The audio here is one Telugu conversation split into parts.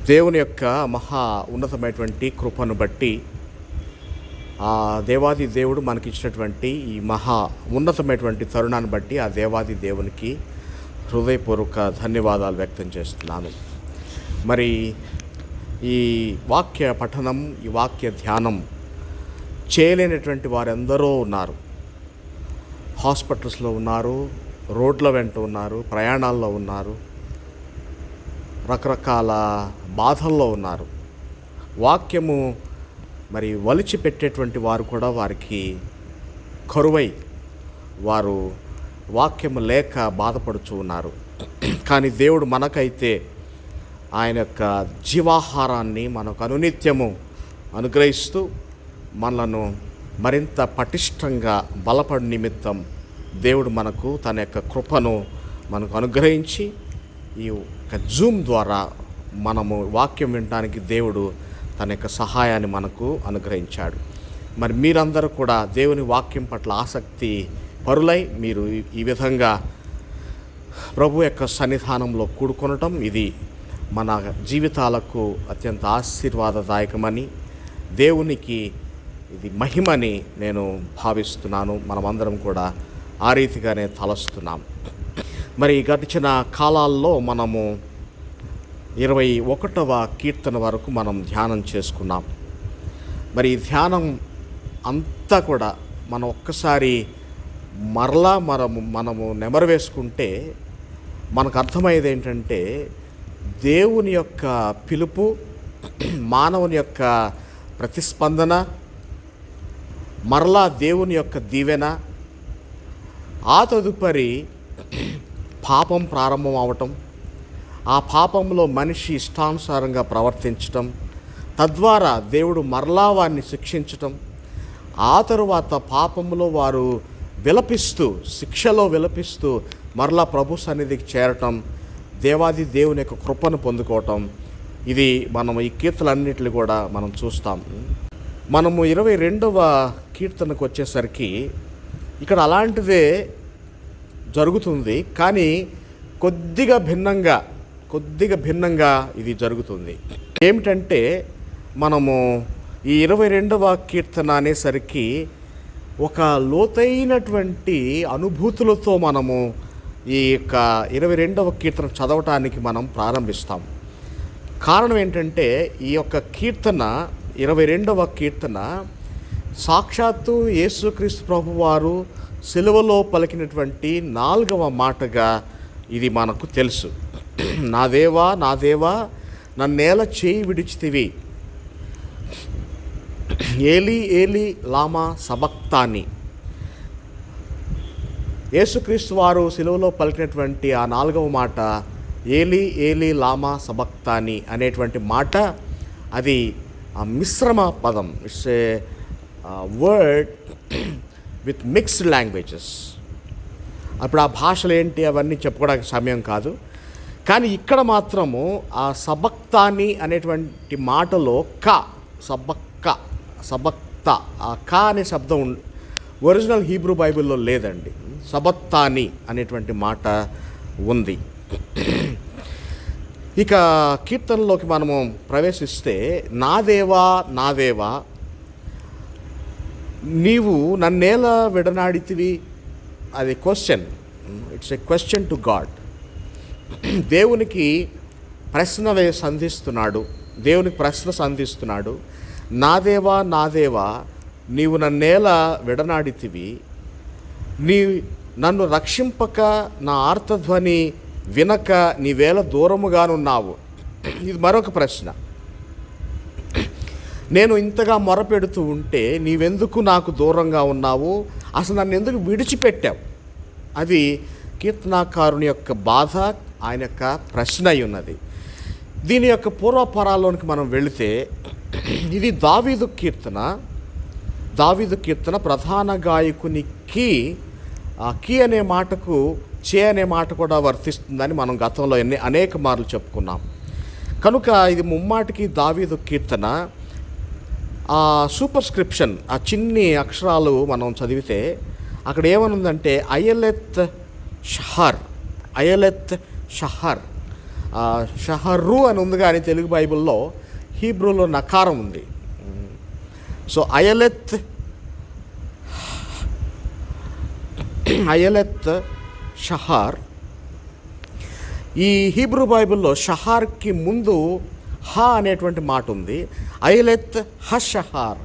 దేవుని యొక్క మహా ఉన్నతమైనటువంటి కృపను బట్టి ఆ దేవాది దేవుడు మనకిచ్చినటువంటి ఈ మహా ఉన్నతమైనటువంటి తరుణాన్ని బట్టి ఆ దేవాది దేవునికి హృదయపూర్వక ధన్యవాదాలు వ్యక్తం చేస్తున్నాను. మరి ఈ వాక్య పఠనం, ఈ వాక్య ధ్యానం చేయలేనటువంటి వారెందరో ఉన్నారు. హాస్పిటల్స్లో ఉన్నారు, రోడ్ల వెంట ఉన్నారు, ప్రయాణాల్లో ఉన్నారు, రకరకాల బాధల్లో ఉన్నారు. వాక్యము మరి వలిచి పెట్టేటువంటి వారు కూడా వారికి కరువై వారు వాక్యము లేక బాధపడుచు ఉన్నారు. కానీ దేవుడు మనకైతే ఆయన యొక్క జీవాహారాన్ని మనకు అనునిత్యము అనుగ్రహిస్తూ మనలను మరింత పటిష్టంగా బలపడి నిమిత్తం దేవుడు మనకు తన యొక్క కృపను మనకు అనుగ్రహించి ఈ యొక్క జూమ్ ద్వారా మనము వాక్యం వినడానికి దేవుడు తన యొక్క సహాయాన్ని మనకు అనుగ్రహించాడు. మరి మీరందరూ కూడా దేవుని వాక్యం పట్ల ఆసక్తి పరులై మీరు ఈ విధంగా ప్రభు యొక్క సన్నిధానంలో కూడుకొనటం ఇది మన జీవితాలకు అత్యంత ఆశీర్వాదదాయకమని, దేవునికి ఇది మహిమని నేను భావిస్తున్నాను. మనమందరం కూడా ఆ రీతిగానే తలస్తున్నాం. మరి గడిచిన కాలాల్లో మనము 21వ కీర్తన వరకు మనం ధ్యానం చేసుకున్నాం. మరి ఈ ధ్యానం అంతా కూడా మనం ఒక్కసారి మరలా మనము నెమరు వేసుకుంటే మనకు అర్థమయ్యేది ఏంటంటే, దేవుని యొక్క పిలుపు, మానవుని యొక్క ప్రతిస్పందన, మరలా దేవుని యొక్క దీవెన, ఆ తదుపరి పాపం ప్రారంభం అవటం, ఆ పాపంలో మనిషి ఇష్టానుసారంగా ప్రవర్తించటం, తద్వారా దేవుడు మరలా వారిని శిక్షించటం, ఆ తరువాత పాపంలో వారు విలపిస్తూ, శిక్షలో విలపిస్తూ మరలా ప్రభు సన్నిధికి చేరటం, దేవాది దేవుని యొక్క కృపను పొందుకోవటం, ఇది మనం ఈ కీర్తనలన్నింటినీ కూడా మనం చూస్తాం. మనము 22వ కీర్తనకు వచ్చేసరికి ఇక్కడ అలాంటిదే జరుగుతుంది, కానీ కొద్దిగా భిన్నంగా ఇది జరుగుతుంది. ఏమిటంటే, మనము ఈ 22వ కీర్తన అనేసరికి ఒక లోతైనటువంటి అనుభూతులతో మనము ఈ యొక్క 22వ కీర్తన చదవటానికి మనం ప్రారంభిస్తాం. కారణం ఏంటంటే, ఈ యొక్క కీర్తన 22వ కీర్తన సాక్షాత్తు యేసుక్రీస్తు ప్రభువారు సిలువలో పలికినటువంటి 4వ మాటగా ఇది మనకు తెలుసు. నా దేవా, నా దేవా, నన్నేల చేయి విడిచితివి, ఏలీ ఏలీ లామా సబక్తాని. యేసుక్రీస్తు వారు సిలువలో పలికినటువంటి ఆ 4వ మాట ఏలీ ఏలీ లామా సబక్తాని అనేటువంటి మాట, అది ఆ మిశ్రమ పదం. It's a word with mixed languages. అప్పుడు ఆ భాషలు ఏంటి అవన్నీ చెప్పుకోవడానికి సమయం కాదు. కానీ ఇక్కడ మాత్రము ఆ సబక్తాని అనేటువంటి మాటలో సబక్త ఆ కా అనే శబ్దం ఒరిజినల్ హీబ్రూ బైబిల్లో లేదండి. సబక్తాని అనేటువంటి మాట ఉంది. ఇక కీర్తనలోకి మనము ప్రవేశిస్తే, నా దేవా, నా దేవా, నీవు నన్నేలా విడనాడితివి. అది question. It's a question to God. దేవునికి ప్రశ్న సంధిస్తున్నాడు. నా దేవా, నా దేవా, నీవు నన్నేలా విడనాడితివి, నన్ను రక్షింపక, నా ఆర్తధ్వని వినక నీవేళ దూరముగానున్నావు. ఇది మరొక ప్రశ్న. నేను ఇంతగా మొరపెడుతూ ఉంటే నీవెందుకు నాకు దూరంగా ఉన్నావు, అసలు నన్ను ఎందుకు విడిచిపెట్టావు? అది కీర్తనాకారుని యొక్క బాధ, ఆయన యొక్క ప్రశ్న అయి ఉన్నది. దీని యొక్క పూర్వపరాల్లోనికి మనం వెళితే, ఇది దావీదు కీర్తన ప్రధాన గాయకుని కీ అనే మాటకు చే అనే మాట కూడా వర్తిస్తుందని మనం గతంలో అనేక మార్లు చెప్పుకున్నాం. కనుక ఇది ముమ్మాటికి దావీదు కీర్తన. ఆ సూపర్స్క్రిప్షన్, ఆ చిన్ని అక్షరాలు మనం చదివితే అక్కడ ఏమనుందంటే అయలెత్ షహర్. షహరు అని ఉంది, కానీ తెలుగు బైబిల్లో హీబ్రూలో నకారం ఉంది. సో అయలెత్ షహార్. ఈ హీబ్రూ బైబిల్లో షహార్కి ముందు హా అనేటువంటి మాట ఉంది. అయలెత్ హషహార్.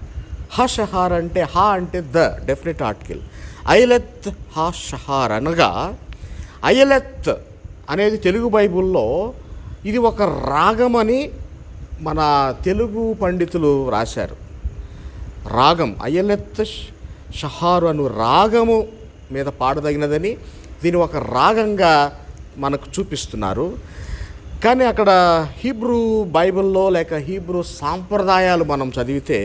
హషహార్ అంటే హా అంటే ద డెఫినెట్ ఆర్టికల్. అయలెత్ హషహార్ అనగా అయలెత్ అనేది తెలుగు బైబిల్లో ఇది ఒక రాగమని మన తెలుగు పండితులు రాశారు. రాగం అయలెత్ షహారు అను రాగము మీద పాడదగినదని దీని ఒక రాగంగా మనకు చూపిస్తున్నారు. కానీ అక్కడ హీబ్రూ బైబిల్లో లేక హీబ్రూ సాంప్రదాయాలు మనం చదివితే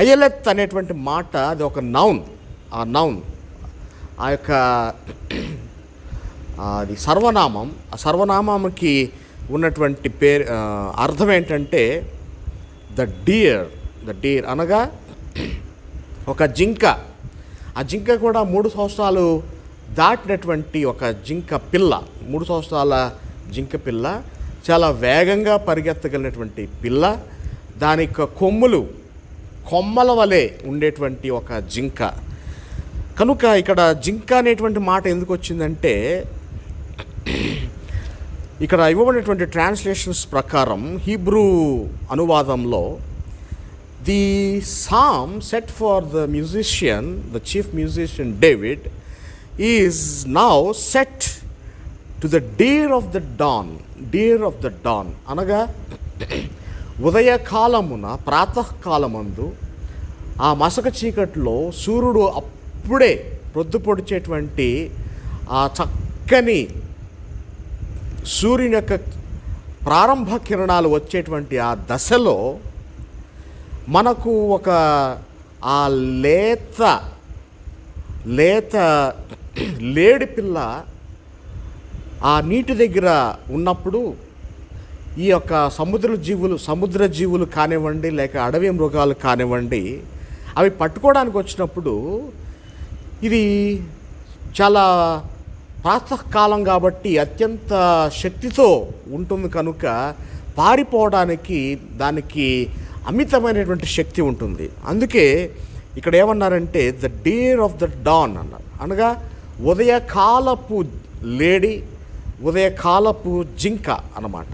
అయలెత్ అనేటువంటి మాట అది ఒక నౌన్. ఆ నౌన్ ఆ యొక్క అది సర్వనామం. ఆ సర్వనామానికి ఉన్నటువంటి పేరు అర్థం ఏంటంటే ద డీర్ అనగా ఒక జింక. ఆ జింక కూడా 3 సంవత్సరాలు దాటినటువంటి ఒక జింక పిల్ల, 3 సంవత్సరాల జింక పిల్ల, చాలా వేగంగా పరిగెత్తగలిగినటువంటి పిల్ల. దాని యొక్క కొమ్మల వలె ఉండేటువంటి ఒక జింక. కనుక ఇక్కడ జింక అనేటువంటి మాట ఎందుకు వచ్చిందంటే ఇక్కడ ఇవ్వబడినటువంటి ట్రాన్స్లేషన్స్ ప్రకారం హీబ్రూ అనువాదంలో the psalm set for the musician, the chief musician David is now set to the deer of the dawn అనగా ఉదయకాలమున ప్రాతకాలమందు ఆ మసక చీకట్లో సూర్యుడు అప్పుడే ప్రొద్దుపొడిచేటువంటి ఆ చక్కని సూర్యుని యొక్క ప్రారంభ కిరణాలు వచ్చేటువంటి ఆ దశలో మనకు ఒక ఆ లేత లేడి పిల్ల ఆ నీటి దగ్గర ఉన్నప్పుడు ఈ యొక్క సముద్ర జీవులు కానివ్వండి లేక అడవి మృగాలు కానివ్వండి అవి పట్టుకోవడానికి వచ్చినప్పుడు ఇది చాలా ప్రాతకాలం కాబట్టి అత్యంత శక్తితో ఉంటుంది కనుక పారిపోవడానికి దానికి అమితమైనటువంటి శక్తి ఉంటుంది. అందుకే ఇక్కడ ఏమన్నారంటే the deer of the dawn అన్నారు. అనగా ఉదయకాలపు జింక అన్నమాట.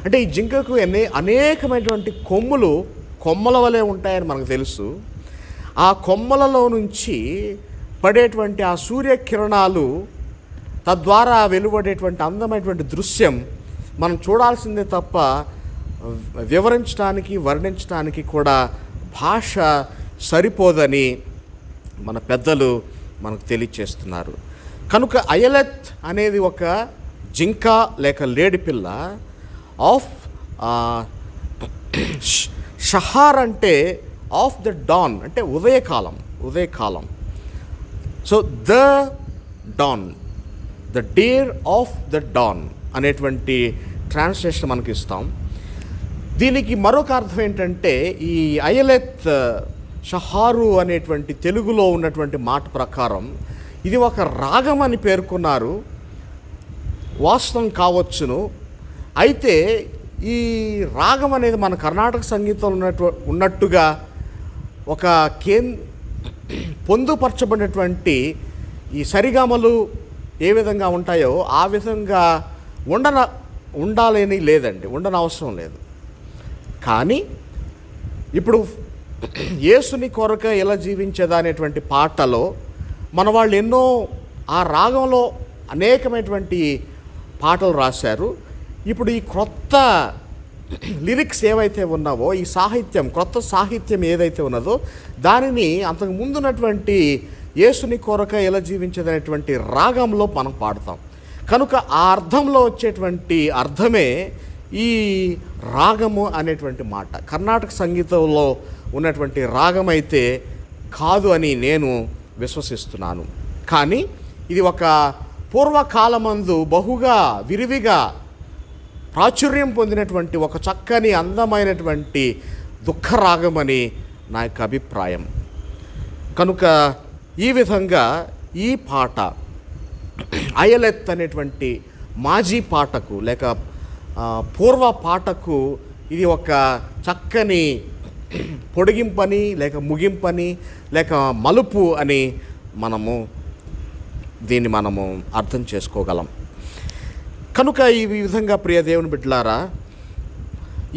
అంటే ఈ జింకకు అనేకమైనటువంటి కొమ్మల వలె ఉంటాయని మనకు తెలుసు. ఆ కొమ్మలలో నుంచి పడేటువంటి ఆ సూర్యకిరణాలు తద్వారా వెలువడేటువంటి అందమైనటువంటి దృశ్యం మనం చూడాల్సిందే తప్ప వివరించడానికి వర్ణించడానికి కూడా భాష సరిపోదని మన పెద్దలు మనకు తెలియచేస్తున్నారు. కనుక అయలెత్ అనేది ఒక జింక లేక లేడిపిల్ల ఆఫ్ షహార్ అంటే ఆఫ్ ద డాన్ అంటే ఉదయకాలం. So the deer of the dawn అనేటువంటి ట్రాన్స్లేషన్ మనకి ఇస్తాం. దీనికి మరొక అర్థం ఏంటంటే ఈ అయలెత్ షహారు అనేటువంటి తెలుగులో ఉన్నటువంటి మాట ప్రకారం ఇది ఒక రాగం అని పేర్కొన్నారు. వాస్తవం కావచ్చును. అయితే ఈ రాగం అనేది మన కర్ణాటక సంగీతంలో ఉన్నట్టుగా ఒక పొందుపరచబడినటువంటి ఈ సరిగమలు ఏ విధంగా ఉంటాయో ఆ విధంగా ఉండనవసరం లేదు. కానీ ఇప్పుడు యేసుని కొరక ఎలా జీవించేదా అనేటువంటి పాటలో మన వాళ్ళు ఎన్నో ఆ రాగంలో అనేకమైనటువంటి పాటలు రాశారు. ఇప్పుడు ఈ క్రొత్త లిరిక్స్ ఏవైతే ఉన్నావో ఈ క్రొత్త సాహిత్యం ఏదైతే ఉన్నదో దానిని అంతకు ముందున్నటువంటి యేసుని కొరక ఎలా జీవించేదనేటువంటి రాగంలో మనం పాడతాం. కనుక ఆ అర్థంలో వచ్చేటువంటి అర్థమే ఈ రాగము అనేటువంటి మాట. కర్ణాటక సంగీతంలో ఉన్నటువంటి రాగం అయితే కాదు అని నేను విశ్వసిస్తున్నాను. కానీ ఇది ఒక పూర్వకాలమందు బహుగా విరివిగా ప్రాచుర్యం పొందినటువంటి ఒక చక్కని అందమైనటువంటి దుఃఖరాగమని నా యొక్క అభిప్రాయం. కనుక ఈ విధంగా ఈ పాట అయలెత్ అనేటువంటి మాజీ పాటకు లేక పూర్వ పాటకు ఇది ఒక చక్కని పొడిగింపని లేక ముగింపని లేక మలుపు అని దీన్ని మనము అర్థం చేసుకోగలం. కనుక ఈ విధంగా ప్రియ దేవుని బిడ్డలారా,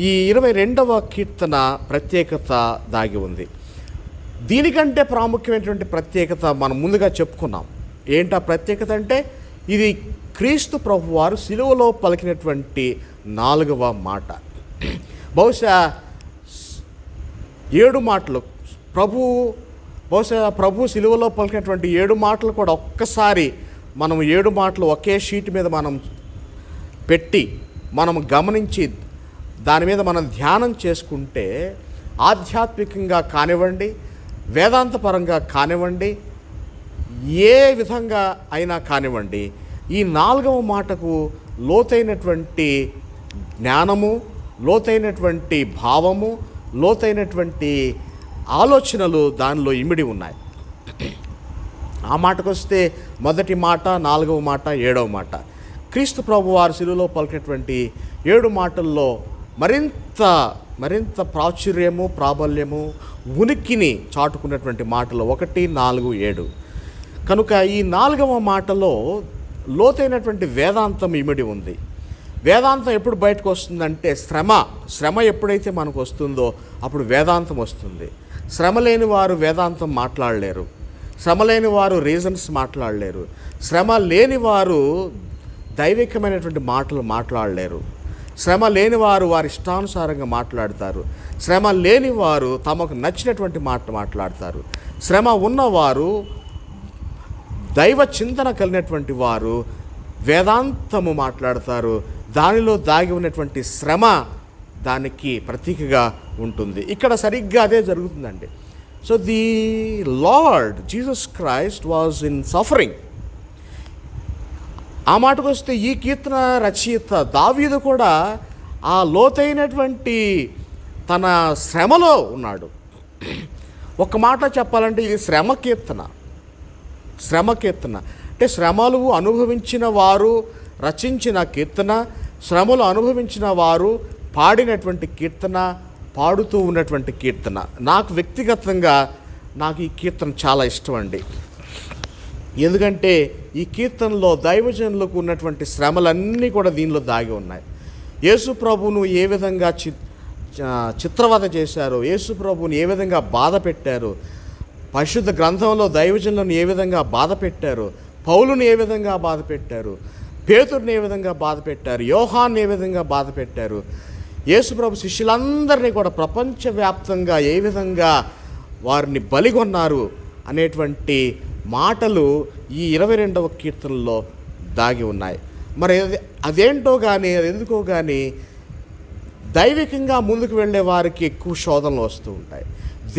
ఈ 22వ కీర్తన ప్రత్యేకత దాగి ఉంది. దీనికంటే ప్రాముఖ్యమైనటువంటి ప్రత్యేకత మనం ముందుగా చెప్పుకున్నాం. ఏంటా ప్రత్యేకత అంటే, ఇది క్రీస్తు ప్రభువారు సిలువలో పలికినటువంటి 4వ మాట. బహుశా 7 మాటలు ప్రభు సిలువలో పలికినటువంటి 7 మాటలు కూడా ఒక్కసారి మనం 7 మాటలు ఒకే షీట్ మీద మనం పెట్టి మనం గమనించి దాని మీద మనం ధ్యానం చేసుకుంటే, ఆధ్యాత్మికంగా కానివ్వండి, వేదాంతపరంగా కానివ్వండి, ఏ విధంగా అయినా కానివ్వండి, ఈ 4వ మాటకు లోతైనటువంటి జ్ఞానము, లోతైనటువంటి భావము, లోతైనటువంటి ఆలోచనలు దానిలో ఇమిడి ఉన్నాయి. ఆ మాటకు వస్తే మొదటి మాట, 4వ మాట, 7వ మాట, క్రీస్తు ప్రభు వారు సిలువలో పలికినటువంటి 7 మాటల్లో మరింత ప్రాచుర్యము, ప్రాబల్యము, ఉనికిని చాటుకున్నటువంటి మాటలు 1, 4, 7. కనుక ఈ 4వ మాటలో లోతైనటువంటి వేదాంతం ఇమిడి ఉంది. వేదాంతం ఎప్పుడు బయటకు వస్తుందంటే, శ్రమ ఎప్పుడైతే మనకు వస్తుందో అప్పుడు వేదాంతం వస్తుంది. శ్రమ లేని వారు వేదాంతం మాట్లాడలేరు, శ్రమ లేని వారు రీజన్స్ మాట్లాడలేరు, శ్రమ లేని వారు దైవికమైనటువంటి మాటలు మాట్లాడలేరు, శ్రమ లేని వారు వారి ఇష్టానుసారంగా మాట్లాడతారు, శ్రమ లేని వారు తమకు నచ్చినటువంటి మాట మాట్లాడతారు, శ్రమ ఉన్నవారు, దైవ చింతన కలిగినటువంటి వారు వేదాంతము మాట్లాడతారు. దానిలో దాగి ఉన్నటువంటి శ్రమ దానికి ప్రతీకగా ఉంటుంది. ఇక్కడ సరిగ్గా అదే జరుగుతుందండి. So the lord Jesus Christ was in suffering. ఆ మాటకు వస్తే ఈ కీర్తన రచయిత దావీదు కూడా ఆ లోతైనటువంటి తన శ్రమలో ఉన్నాడు. ఒక మాట చెప్పాలంటే ఇది శ్రమ కీర్తన అంటే శ్రమలు అనుభవించిన వారు రచించిన కీర్తన, శ్రమలు అనుభవించిన వారు పాడినటువంటి కీర్తన, పాడుతూ ఉన్నటువంటి కీర్తన. నాకు వ్యక్తిగతంగా ఈ కీర్తన చాలా ఇష్టం అండి. ఎందుకంటే ఈ కీర్తనలో దైవజనులకు ఉన్నటువంటి శ్రమలన్నీ కూడా దీనిలో దాగి ఉన్నాయి. యేసు ప్రభువును ఏ విధంగా చిత్రవద చేశారో, యేసు ప్రభువును ఏ విధంగా బాధ పెట్టారో, పరిశుద్ధ గ్రంథంలో దైవజనులను ఏ విధంగా బాధ పెట్టారో, పౌలుని ఏ విధంగా బాధ పెట్టారు, పేతురుని ఏ విధంగా బాధ పెట్టారు, యోహాన్ని ఏ విధంగా బాధ పెట్టారు, యేసుప్రభు శిష్యులందరినీ కూడా ప్రపంచవ్యాప్తంగా ఏ విధంగా వారిని బలిగొన్నారు అనేటువంటి మాటలు ఈ 22వ కీర్తనలో దాగి ఉన్నాయి. మరి అదేంటో కానీ, అది ఎందుకో కానీ దైవికంగా ముందుకు వెళ్ళే వారికి ఎక్కువ శోధనలు వస్తూ ఉంటాయి.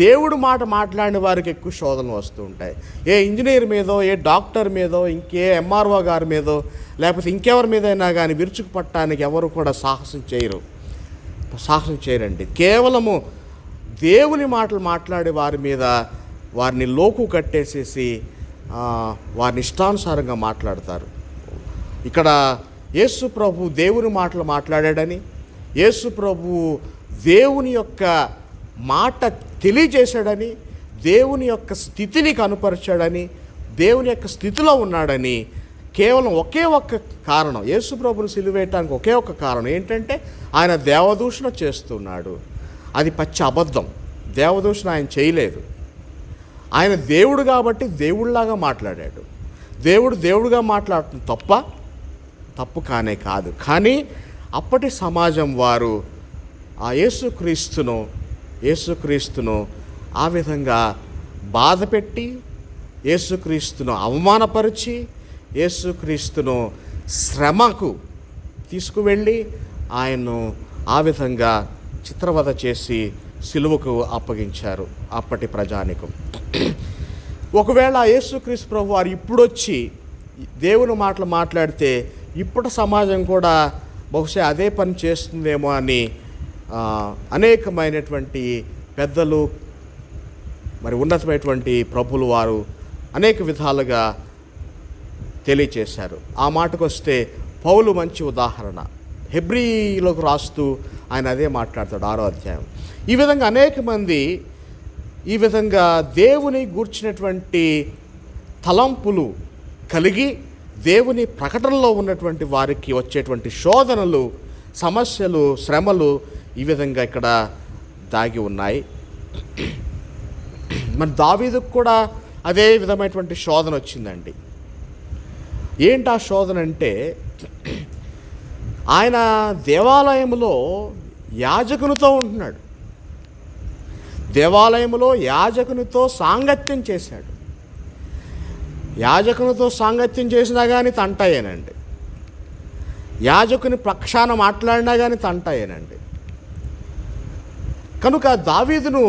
దేవుడు మాట మాట్లాడిన వారికి ఎక్కువ శోధనలు వస్తూ ఉంటాయి. ఏ ఇంజనీర్ మీదో, ఏ డాక్టర్ మీదో, ఇంకే ఎంఆర్ఓ గారి మీదో, లేకపోతే ఇంకెవరి మీదైనా కానీ విరుచుకు పట్టడానికి ఎవరు కూడా సాహసం చేయరండి. కేవలము దేవుని మాటలు మాట్లాడే వారి మీద వారిని లోకు కట్టేసేసి వారిని ఇష్టానుసారంగా మాట్లాడతారు. ఇక్కడ యేసు ప్రభు దేవుని మాటలు మాట్లాడాడని, యేసు ప్రభు దేవుని యొక్క మాట తెలియజేశాడని, దేవుని యొక్క స్థితిని కనుపరిచాడని, దేవుని యొక్క స్థితిలో ఉన్నాడని కేవలం ఒకే ఒక్క కారణం, యేసు ప్రభుని సిలువేయటానికి ఒకే ఒక్క కారణం ఏంటంటే ఆయన దేవదూషణ చేస్తున్నాడు. అది పచ్చి అబద్ధం. దేవదూషణ ఆయన చేయలేదు. ఆయన దేవుడు కాబట్టి దేవుడిలాగా మాట్లాడాడు. దేవుడుగా మాట్లాడటం తప్పు కానే కాదు. కానీ అప్పటి సమాజం వారు ఆ యేసుక్రీస్తును ఆ విధంగా బాధపెట్టి, యేసుక్రీస్తును అవమానపరిచి, యేసుక్రీస్తును శ్రమకు తీసుకువెళ్ళి ఆయన్ను ఆ విధంగా చిత్రవధ చేసి సిలువకు అప్పగించారు అప్పటి ప్రజానికం. ఒకవేళ యేసుక్రీస్తు ప్రభు వారు ఇప్పుడొచ్చి దేవుని మాటలు మాట్లాడితే ఇప్పటి సమాజం కూడా బహుశా అదే పని చేస్తుందేమో అని అనేకమైనటువంటి పెద్దలు, మరి ఉన్నతమైనటువంటి ప్రభులు వారు అనేక విధాలుగా తెలియచేశారు. ఆ మాటకు వస్తే పౌలు మంచి ఉదాహరణ. హెబ్రీలోకి రాస్తూ ఆయన అదే మాట్లాడతాడు 6వ అధ్యాయం. ఈ విధంగా అనేక మంది ఈ విధంగా దేవుని గూర్చినటువంటి తలంపులు కలిగి దేవుని ప్రకటనలో ఉన్నటువంటి వారికి వచ్చేటువంటి శోధనలు, సమస్యలు, శ్రమలు ఈ విధంగా ఇక్కడ దాగి ఉన్నాయి. మరి దావీదుకు కూడా అదే విధమైనటువంటి శోధన వచ్చిందండి. ఏంటి ఆ శోధన అంటే, ఆయన దేవాలయంలో యాజకునితో ఉంటున్నాడు. దేవాలయంలో యాజకునితో సాంగత్యం చేశాడు. యాజకునితో సాంగత్యం చేసినా కానీ తంటాయేనండి. యాజకుని పక్షాన మాట్లాడినా కానీ తంటాయేనండి. కనుక దావీదును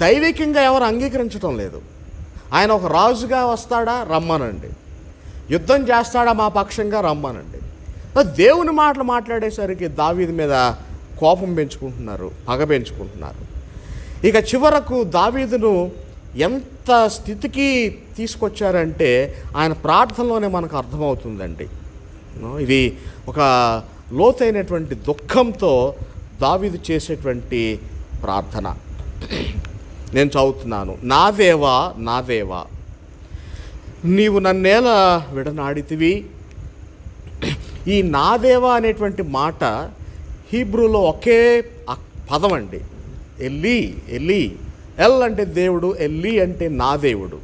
దైవికంగా ఎవరు అంగీకరించడం లేదు. ఆయన ఒక రాజుగా వస్తాడా, రమ్మనండి. యుద్ధం చేస్తాడా, మా పక్షంగా రమ్మనండి. దేవుని మాటలు మాట్లాడేసరికి దావీదు మీద కోపం పెంచుకుంటున్నారు, పగ పెంచుకుంటున్నారు. ఇక చివరకు దావీదును ఎంత స్థితికి తీసుకొచ్చారంటే ఆయన ప్రార్థనలోనే మనకు అర్థమవుతుందండి. ఇది ఒక లోతైనటువంటి దుఃఖంతో దావీదు చేసేటువంటి ప్రార్థన. నేను చదువుతున్నాను. నా దేవా, నా దేవా, నీవు నన్నేలా విడనాడితివి. ఈ నా దేవా అనేటువంటి మాట హీబ్రూలో ఒకే పదం అండి. LG, LG. ఎల్ అంటే దేవుడు, ఎల్లీ అంటే నా దేవుడు.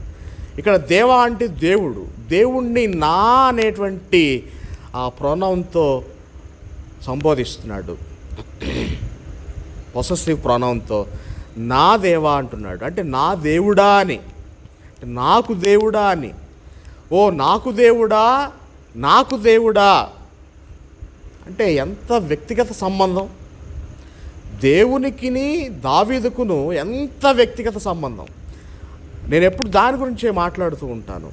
ఇక్కడ దేవా అంటే దేవుడు. దేవుణ్ణి నా అనేటువంటి ఆ ప్రొనౌన్తో సంబోధిస్తున్నాడు. పొసెసివ్ ప్రొనౌన్తో నా దేవా అంటున్నాడు. అంటే నా దేవుడా అని, నాకు దేవుడా అని. ఓ నాకు దేవుడా, నాకు దేవుడా అంటే ఎంత వ్యక్తిగత సంబంధం. దేవునికిని దావీదుకును ఎంత వ్యక్తిగత సంబంధం. నేను ఎప్పుడు దాని గురించే మాట్లాడుతూ ఉంటాను.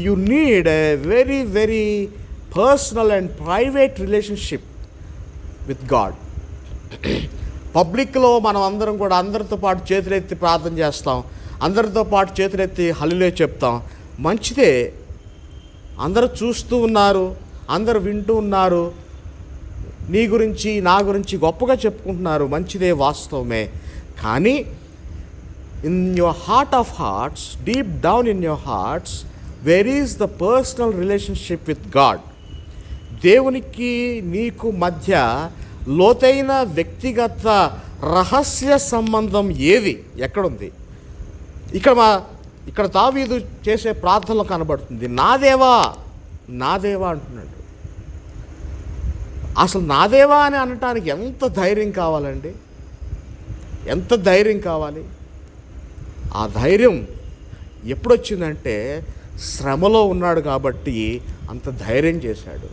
You need a very very personal and private relationship with God. పబ్లిక్లో మనం అందరం కూడా అందరితో పాటు చేతులెత్తి ప్రార్థన చేస్తాం, అందరితో పాటు చేతులెత్తి హల్లెలూయా చెప్తాం. మంచిదే, అందరూ చూస్తూ ఉన్నారు, అందరూ వింటూ ఉన్నారు, నీ గురించి నా గురించి గొప్పగా చెప్పుకుంటున్నారు. మంచిదే, వాస్తవమే. కానీ in your heart of hearts, deep down in your hearts, where is the personal relationship with God. దేవునికి నీకు మధ్య లోతైన వ్యక్తిగత రహస్య సంబంధం ఏది, ఎక్కడుంది? ఇక్కడ దావీదు చేసే ప్రార్థనలో కనబడుతుంది. నా దేవా, నా దేవా అంటున్నాడు. అసలు నా దేవా అని అనటానికి ఎంత ధైర్యం కావాలండి, ఎంత ధైర్యం కావాలి. ఆ ధైర్యం ఎప్పుడొచ్చిందంటే శ్రమలో ఉన్నాడు కాబట్టి అంత ధైర్యం చేశాడు.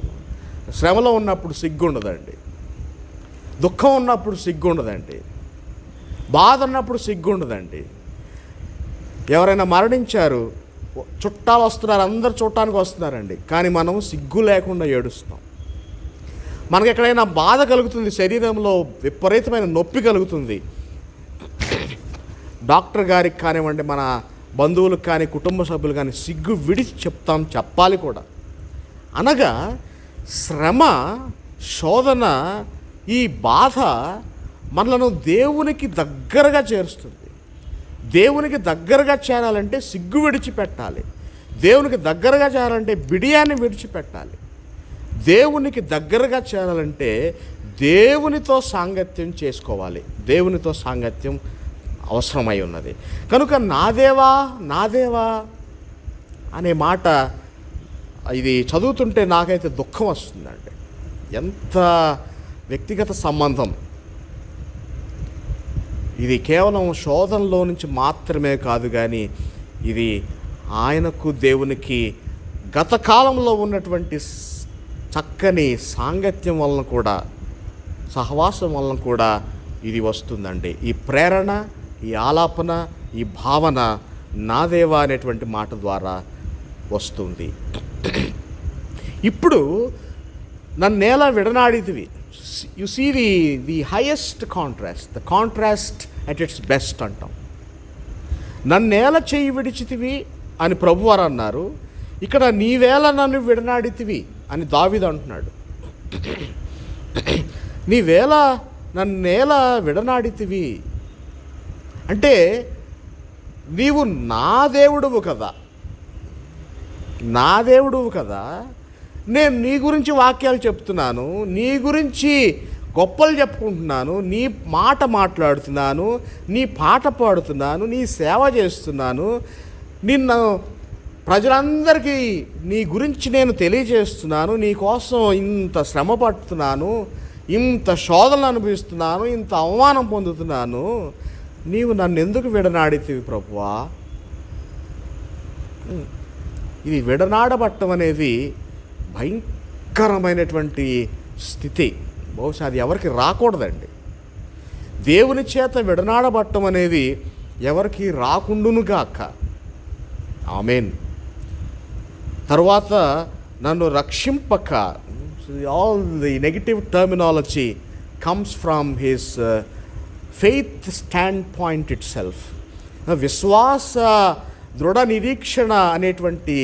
శ్రమలో ఉన్నప్పుడు సిగ్గుండదండి, దుఃఖం ఉన్నప్పుడు సిగ్గుండదండి, బాధ ఉన్నప్పుడు సిగ్గుండదండి. ఎవరైనా మరణించారు, చుట్టాలు వస్తున్నారు, అందరు చూడటానికి వస్తున్నారండి, కానీ మనం సిగ్గు లేకుండా ఏడుస్తాం. మనకు ఎక్కడైనా బాధ కలుగుతుంది, శరీరంలో విపరీతమైన నొప్పి కలుగుతుంది, డాక్టర్ గారికి కానివ్వండి, మన బంధువులకు కానీ, కుటుంబ సభ్యులు కానీ సిగ్గు విడిచి చెప్తాం, చెప్పాలి కూడా. అనగా శ్రమ, శోధన, ఈ బాధ మనలను దేవునికి దగ్గరగా చేరుస్తుంది. దేవునికి దగ్గరగా చేరాలంటే సిగ్గు విడిచిపెట్టాలి. దేవునికి దగ్గరగా చేరాలంటే బిడియాన్ని విడిచిపెట్టాలి. దేవునికి దగ్గరగా చేరాలంటే దేవునితో సాంగత్యం చేసుకోవాలి. దేవునితో సాంగత్యం అవసరమై ఉన్నది. కనుక నా దేవా, నా దేవా అనే మాట ఇది చదువుతుంటే నాకైతే దుఃఖం వస్తుందండి. ఎంత వ్యక్తిగత సంబంధం ఇది. కేవలం శోధనలో నుంచి మాత్రమే కాదు, కానీ ఇది ఆయనకు దేవునికి గత కాలంలో ఉన్నటువంటి చక్కని సాంగత్యం వలన కూడా, సహవాసం వలన కూడా ఇది వస్తుందండి. ఈ ప్రేరణ, ఈ ఆలాపన, ఈ భావన నా దేవా అనేటువంటి మాట ద్వారా వస్తుంది. ఇప్పుడు నన్నేలా విడనాడితివి. You see the highest contrast, the contrast at its best అంటాం. నన్నేలా చేయి విడిచితివి అని ప్రభువారు అన్నారు. ఇక్కడ నీవేళ నన్ను విడనాడితివి అని దావీదు అంటున్నాడు. నీవేళ నన్నేల విడనాడితివి అంటే నీవు నా దేవుడువు కదా, నా దేవుడువు కదా, నేను నీ గురించి వాక్యాలు చెప్తున్నాను, నీ గురించి గొప్పలు చెప్పుకుంటున్నాను, నీ మాట మాట్లాడుతున్నాను, నీ పాట పాడుతున్నాను, నీ సేవ చేస్తున్నాను, నిన్ను ప్రజలందరికీ నీ గురించి నేను తెలియజేస్తున్నాను, నీ కోసం ఇంత శ్రమ పడుతున్నాను, ఇంత శోధనలు అనుభవిస్తున్నాను, ఇంత అవమానం పొందుతున్నాను, నీవు నన్ను ఎందుకు విడనాడితివి ప్రభువా? ఇది విడనాడబట్టం అనేది భయంకరమైనటువంటి స్థితి. బహుశా అది ఎవరికి రాకూడదండి. దేవుని చేత విడనాడబట్టం అనేది ఎవరికి రాకుండునుగాక. ఆమేన్. తర్వాత నన్ను రక్షింపక, all the negative terminology comes from his faith standpoint itself. విశ్వాస దృఢ నిరీక్షణ అనేటువంటి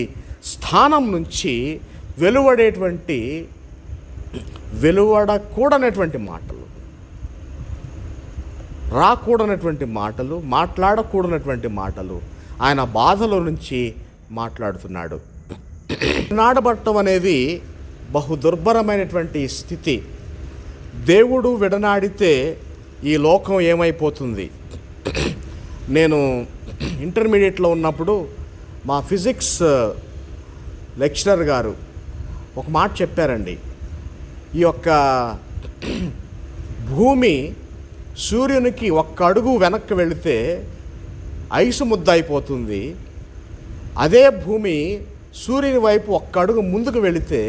స్థానం నుంచి వెలువడకూడనటువంటి మాటలు, రాకూడనటువంటి మాటలు, మాట్లాడకూడనటువంటి మాటలు ఆయన బాధలో నుంచి మాట్లాడుతున్నాడు. విడనాడబట్టం అనేది బహు దుర్భరమైనటువంటి స్థితి. దేవుడు విడనాడితే ఈ లోకం ఏమైపోతుంది? నేను ఇంటర్మీడియట్లో ఉన్నప్పుడు మా ఫిజిక్స్ లెక్చరర్ గారు ఒక మాట చెప్పారండి. ఈ యొక్క భూమి సూర్యునికి ఒక్క అడుగు వెనక్కి వెళితే ఐసు ముద్ద అయిపోతుంది, అదే భూమి సూర్యుని వైపు ఒక్క అడుగు ముందుకు వెళితే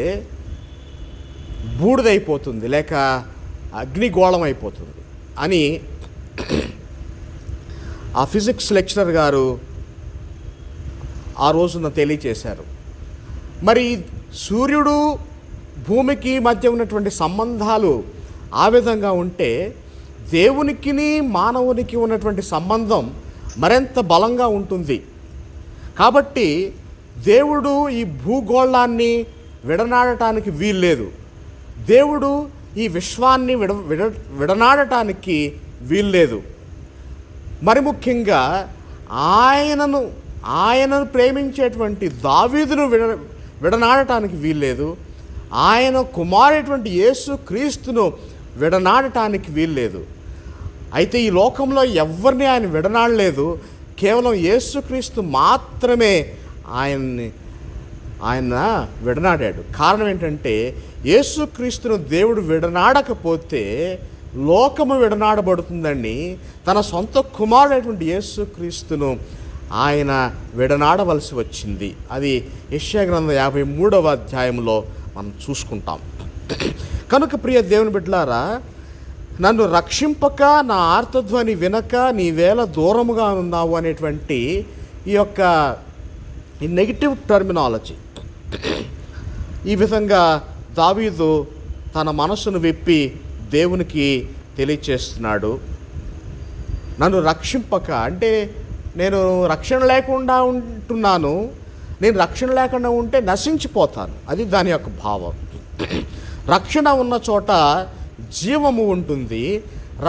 బూడిదైపోతుంది, లేక అగ్నిగోళం అయిపోతుంది అని ఆ ఫిజిక్స్ లెక్చరర్ గారు ఆ రోజున తెలియచేశారు. మరి సూర్యుడు భూమికి మధ్య ఉన్నటువంటి సంబంధాలు ఆ విధంగా ఉంటే దేవునికి మానవునికి ఉన్నటువంటి సంబంధం మరింత బలంగా ఉంటుంది. కాబట్టి దేవుడు ఈ భూగోళాన్ని విడనాడటానికి వీల్లేదు, దేవుడు ఈ విశ్వాన్ని విడనాడటానికి వీల్లేదు. మరి ముఖ్యంగా ఆయనను ప్రేమించేటువంటి దావీదును విడనాడటానికి వీల్లేదు, ఆయన కుమారుడైనటువంటి యేసు క్రీస్తును విడనాడటానికి వీల్లేదు. అయితే ఈ లోకంలో ఎవరిని ఆయన విడనాడలేదు, కేవలం యేసుక్రీస్తు మాత్రమే ఆయన విడనాడాడు. కారణం ఏంటంటే యేసుక్రీస్తును దేవుడు విడనాడకపోతే లోకము విడనాడబడుతుందని తన సొంత కుమారుడైనటువంటి యేసుక్రీస్తును ఆయన విడనాడవలసి వచ్చింది. అది యెషయా గ్రంథం 53వ అధ్యాయంలో మనం చూసుకుంటాం. కనుక ప్రియ దేవుని బిడ్డలారా, నన్ను రక్షింపక, నా ఆర్తధ్వని వినక నీవేళ దూరముగా ఉన్నావు అనేటువంటి ఈ యొక్క నెగిటివ్ టర్మినాలజీ, ఈ విధంగా దావీదు తన మనసును విప్పి దేవునికి తెలియచేస్తున్నాడు. నన్ను రక్షింపక అంటే నేను రక్షణ లేకుండా ఉంటున్నాను, నేను రక్షణ లేకుండా ఉంటే నశించిపోతాను, అది దాని యొక్క భావం. రక్షణ ఉన్న చోట జీవము ఉంటుంది,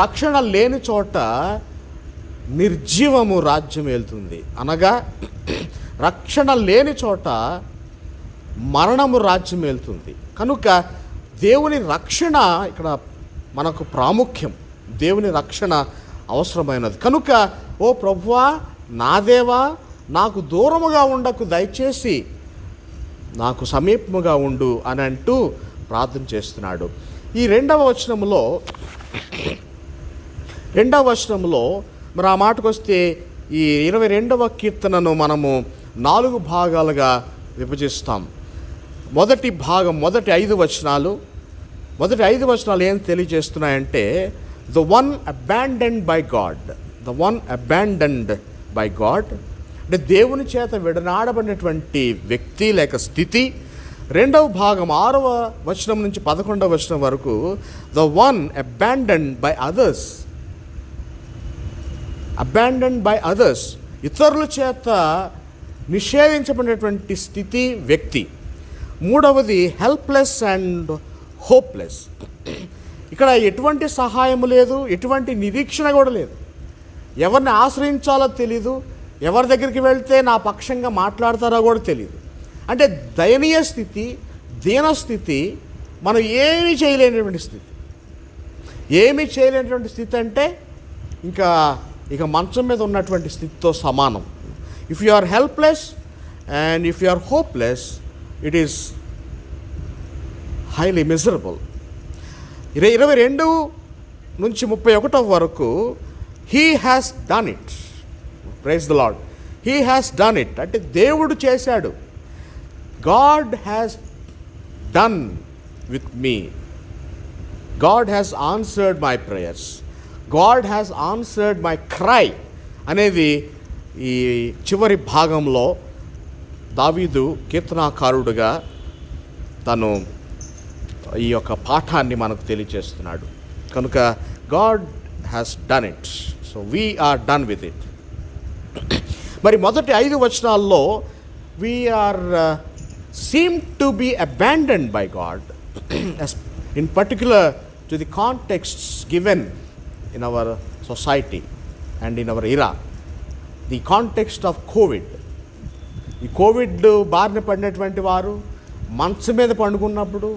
రక్షణ లేని చోట నిర్జీవము రాజ్యం వెళ్తుంది. అనగా రక్షణ లేని చోట మరణము రాజ్యం వెళ్తుంది. కనుక దేవుని రక్షణ ఇక్కడ మనకు ప్రాముఖ్యం, దేవుని రక్షణ అవసరమైనది. కనుక ఓ ప్రభువా, నా దేవా, నాకు దూరముగా ఉండకు, దయచేసి నాకు సమీపముగా ఉండు అని అంటూ ప్రార్థన చేస్తున్నాడు. ఈ రెండవ వచనంలో మరి ఆ మాటకు వస్తే ఈ 22వ కీర్తనను మనము 4 భాగాలుగా విభజిస్తాం. మొదటి భాగం, మొదటి 5 వచనాలు ఏం తెలియజేస్తున్నాయంటే the one abandoned by God, అంటే దేవుని చేత విడనాడబడినటువంటి వ్యక్తి లేక స్థితి. రెండవ భాగం 6వ వచనం నుంచి 11వ వచనం వరకు the one abandoned by others, ఇతరుల చేత నిషేధించబడినటువంటి స్థితి వ్యక్తి. మూడవది హెల్ప్లెస్ అండ్ హోప్లెస్. ఇక్కడ ఎటువంటి సహాయం లేదు, ఎటువంటి నిరీక్షణ కూడా లేదు. ఎవరిని ఆశ్రయించాలో తెలీదు, ఎవరి దగ్గరికి వెళ్తే నా పక్షంగా మాట్లాడతారో కూడా తెలియదు. అంటే దయనీయ స్థితి, దీనస్థితి, మనం ఏమీ చేయలేనటువంటి స్థితి. ఏమీ చేయలేనటువంటి స్థితి అంటే ఇక మంచం మీద ఉన్నటువంటి స్థితితో సమానం. If you are helpless and if you are hopeless, it is highly miserable. 22 నుంచి 31 వరకు he has done it. Praise the lord. He has done it అంటే దేవుడు చేశాడు. God has done with me. God has answered my prayers. God has answered my cry అనేది ఈ చివరి భాగంలో దావీదు కీర్తనాకారుడుగా తను ఈ యొక్క పాఠాన్ని మనకు తెలియజేస్తున్నాడు. కనుక God has done it, so we are done with it. మరి మొదటి 5 వచనాల్లో we are seem to be abandoned by God in particular to the contexts given in our society and in our era. The context of COVID. ఈ కోవిడ్ బారిన పడినటువంటి వారు మంచం మీద పండుకున్నప్పుడు,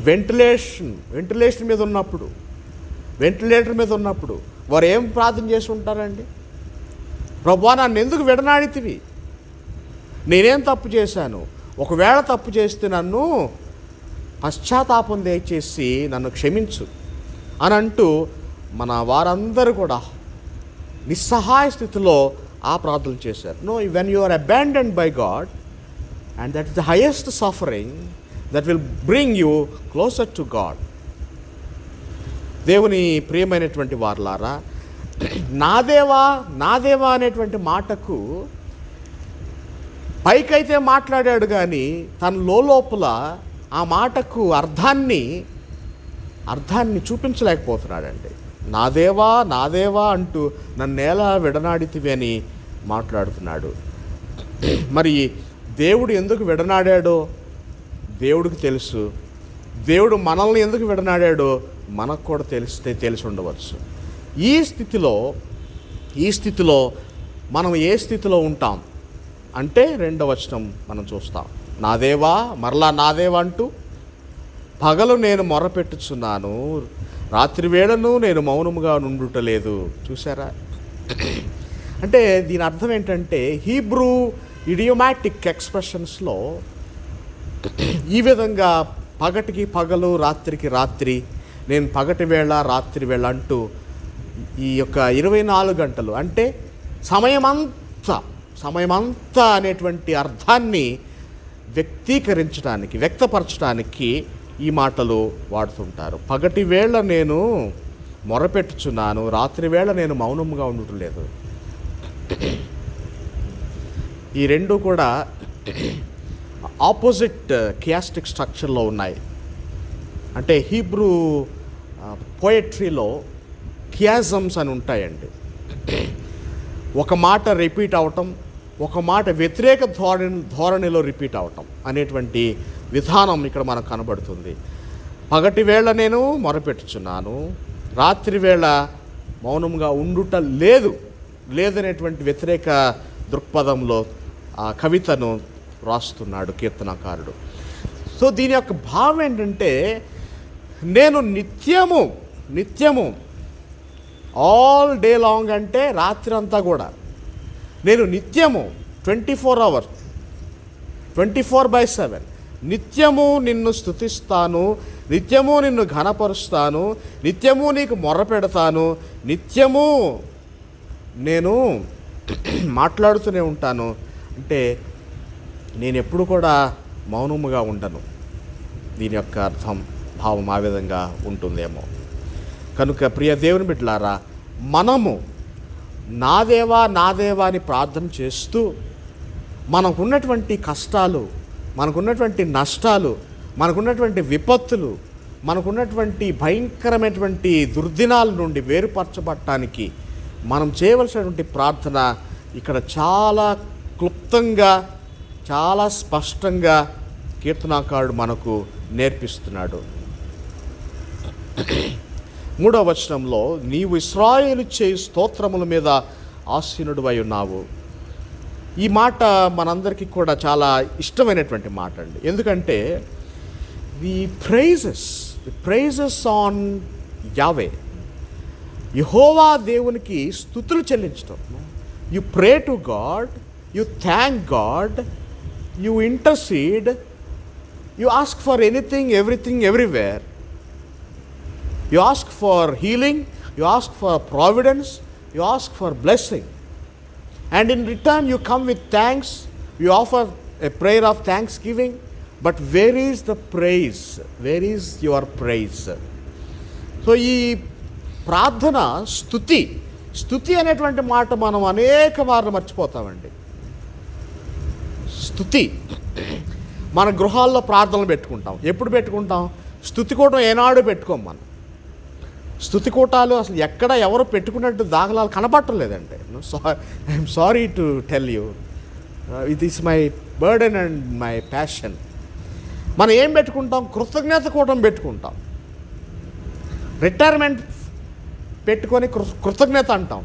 వెంటిలేటర్ మీద ఉన్నప్పుడు వారు ఏం ప్రార్థన చేసి ఉంటారండి? ప్రభువా, నన్ను ఎందుకు విడనాడితివి? నేనేం తప్పు చేశాను? ఒకవేళ తప్పు చేస్తే నన్ను పశ్చాత్తాపం దయచేసి నన్ను క్షమించు అని అంటూ మన వారందరూ కూడా నిస్సహాయ స్థితిలో ఆ ప్రార్థన చేశారు. No, when you are abandoned by God and that is the highest suffering that will bring you closer to God. దేవుని ప్రియమైనటువంటి వారలారా, నా దేవా అనేటువంటి మాటకు పైకైతే మాట్లాడాడు కానీ తన లోపల ఆ మాటకు అర్థాన్ని చూపించలేకపోతున్నాడండి. నా దేవా అంటూ నన్నేలా విడనాడితివి అని మాట్లాడుతున్నాడు. మరి దేవుడు ఎందుకు విడనాడాడో దేవుడికి తెలుసు. దేవుడు మనల్ని ఎందుకు విడనాడాడో మనకు కూడా తెలిసి ఉండవచ్చు. ఈ స్థితిలో మనం ఏ స్థితిలో ఉంటాం అంటే 2వ వచనం మనం చూస్తాం. మరలా నా దేవా అంటూ పగలు నేను మొరపెట్టుచున్నాను, రాత్రి వేళను నేను మౌనముగా నుండుటలేదు. చూసారా? అంటే దీని అర్థం ఏంటంటే హీబ్రూ ఇడియోమాటిక్ ఎక్స్ప్రెషన్స్లో ఈ విధంగా పగటికి పగలు, రాత్రికి రాత్రి, నేను పగటి వేళ రాత్రి వేళ అంటూ ఈ యొక్క 24 గంటలు అంటే సమయమంతా అనేటువంటి అర్థాన్ని వ్యక్తపరచడానికి ఈ మాటలు వాడుతుంటారు. పగటి వేళ నేను మొరపెట్టుచున్నాను, రాత్రి వేళ నేను మౌనంగా ఉండటం లేదు. ఈ రెండు కూడా ఆపోజిట్ కియాస్టిక్ స్ట్రక్చర్లో ఉన్నాయి. అంటే హీబ్రూ పోయట్రీలో కియాజమ్స్ అని ఉంటాయండి. ఒక మాట రిపీట్ అవటం, ఒక మాట వ్యతిరేక ధోరణిలో రిపీట్ అవటం అనేటువంటి విధానం ఇక్కడ మనకు కనబడుతుంది. పగటి వేళ నేను మొరపెట్టుచున్నాను, రాత్రి వేళ మౌనంగా ఉండుట లేదనేటువంటి వ్యతిరేక దృక్పథంలో ఆ కవితను రాస్తున్నాడు కీర్తనకారుడు. సో దీని యొక్క భావం ఏంటంటే, నేను నిత్యము ఆల్ డే లాంగ్ అంటే రాత్రి అంతా కూడా నేను నిత్యము 24 hours 24/7 నిత్యము నిన్ను స్తుతిస్తాను, నిత్యము నిన్ను ఘనపరుస్తాను, నిత్యము నీకు మొర్రపెడతాను, నిత్యము నేను మాట్లాడుతూనే ఉంటాను. అంటే నేను ఎప్పుడు కూడా మౌనముగా ఉండను. దీని యొక్క భావం ఆ విధంగా ఉంటుందేమో. కనుక ప్రియ దేవుని బిడ్డలారా, మనము నా దేవా అని ప్రార్థన చేస్తూ మనకున్నటువంటి కష్టాలు, మనకున్నటువంటి నష్టాలు, మనకున్నటువంటి విపత్తులు, మనకున్నటువంటి భయంకరమైనటువంటి దుర్దినాల నుండి వేరుపరచబడటానికి మనం చేయవలసినటువంటి ప్రార్థన ఇక్కడ చాలా క్లుప్తంగా, చాలా స్పష్టంగా కీర్తనాకారుడు మనకు నేర్పిస్తున్నాడు. 3వ వచనంలో, నీవు ఇశ్రాయేలు చేయు స్తోత్రముల మీద ఆసీనుడివై ఉన్నావు. ఈ మాట మనందరికీ కూడా చాలా ఇష్టమైనటువంటి మాట అండి. ఎందుకంటే ది ప్రైజెస్ ఆన్ యావే, యెహోవా దేవునికి స్తుతులు చెల్లించడం. You pray to God, you thank God, you intercede, you ask for anything, everything, everywhere. You ask for healing, you ask for providence, you ask for blessing. And in return you come with thanks, you offer a prayer of thanksgiving. But where is the praise? Where is your praise? So ఈ ప్రార్థన స్తుతి అనేటువంటి మాట మనం అనేక మార్లు మర్చిపోతామండి. స్తుతి మన గృహాల్లో ప్రార్థనలు పెట్టుకుంటాం. ఎప్పుడు పెట్టుకుంటాం? స్తుతి కూటం ఏనాడు పెట్టుకోం మనం. స్తుతి కూటాలు అసలు ఎక్కడ ఎవరు పెట్టుకున్నట్టు దాఖలాలు కనపట్టలేదండి. I'm sorry to tell you, it is my burden and my passion. మనం ఏం పెట్టుకుంటాం? కృతజ్ఞత కూటం పెట్టుకుంటాం. రిటైర్మెంట్ పెట్టుకొని కృతజ్ఞత అంటాం.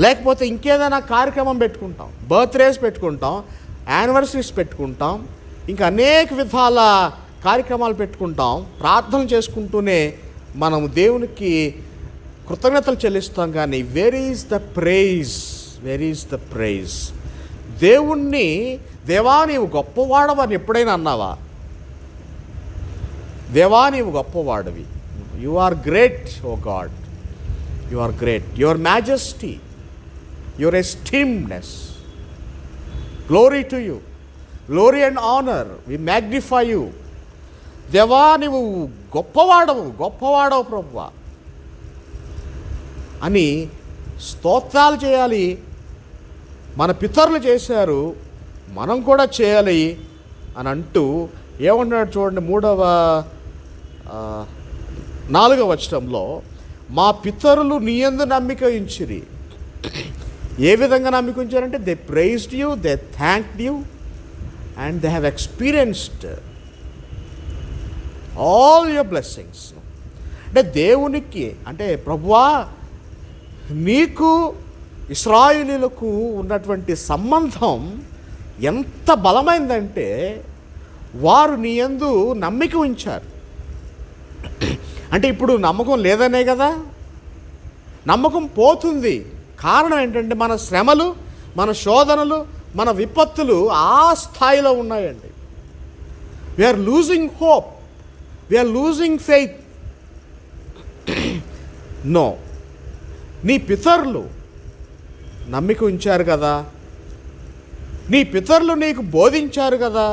లేకపోతే ఇంకేదైనా కార్యక్రమం పెట్టుకుంటాం, బర్త్డేస్ పెట్టుకుంటాం, యానివర్సరీస్ పెట్టుకుంటాం, ఇంకా అనేక విధాల కార్యక్రమాలు పెట్టుకుంటాం. ప్రార్థన చేసుకుంటూనే మనం దేవునికి కృతజ్ఞతలు చెల్లిస్తాం. కానీ వేర్ ఈజ్ ద ప్రైజ్? దేవుణ్ణి, దేవా నీవు గొప్పవాడవని ఎప్పుడైనా అన్నావా? దేవా నీవు గొప్పవాడవి, you are great O God, you are great, your majesty, your esteemedness, glory to you, glory and honour, we magnify you. దేవా నీవు గొప్పవాడవు ప్రభువా అని స్తోత్రాలు చేయాలి. మన పితరులు చేశారు, మనం కూడా చేయాలి అని అంటూ ఏమన్నాడు చూడండి. 4వ వచనంలో, మా పితరులు నీ యందు నమ్మిక ఉంచిరి. ఏ విధంగా నమ్మిక ఉంచారంటే they praised you, they thanked you and they have experienced all your blessings. అంటే దేవునికి, అంటే ప్రభువా నీకు ఇశ్రాయేలీయులకు ఉన్నటువంటి సంబంధం ఎంత బలమైందంటే వారు నీ యందు నమ్మిక ఉంచారు. అంటే ఇప్పుడు నమ్మకం లేదనే కదా, నమ్మకం పోతుంది. కారణం ఏంటంటే మన శ్రమలు, మన శోధనలు, మన విపత్తులు ఆ స్థాయిలో ఉన్నాయండి. We are losing hope, we are losing faith. No, నీ పితరులు నమ్మిక ఉంచారు కదా, నీ పితరులు నీకు బోధించారు కదా.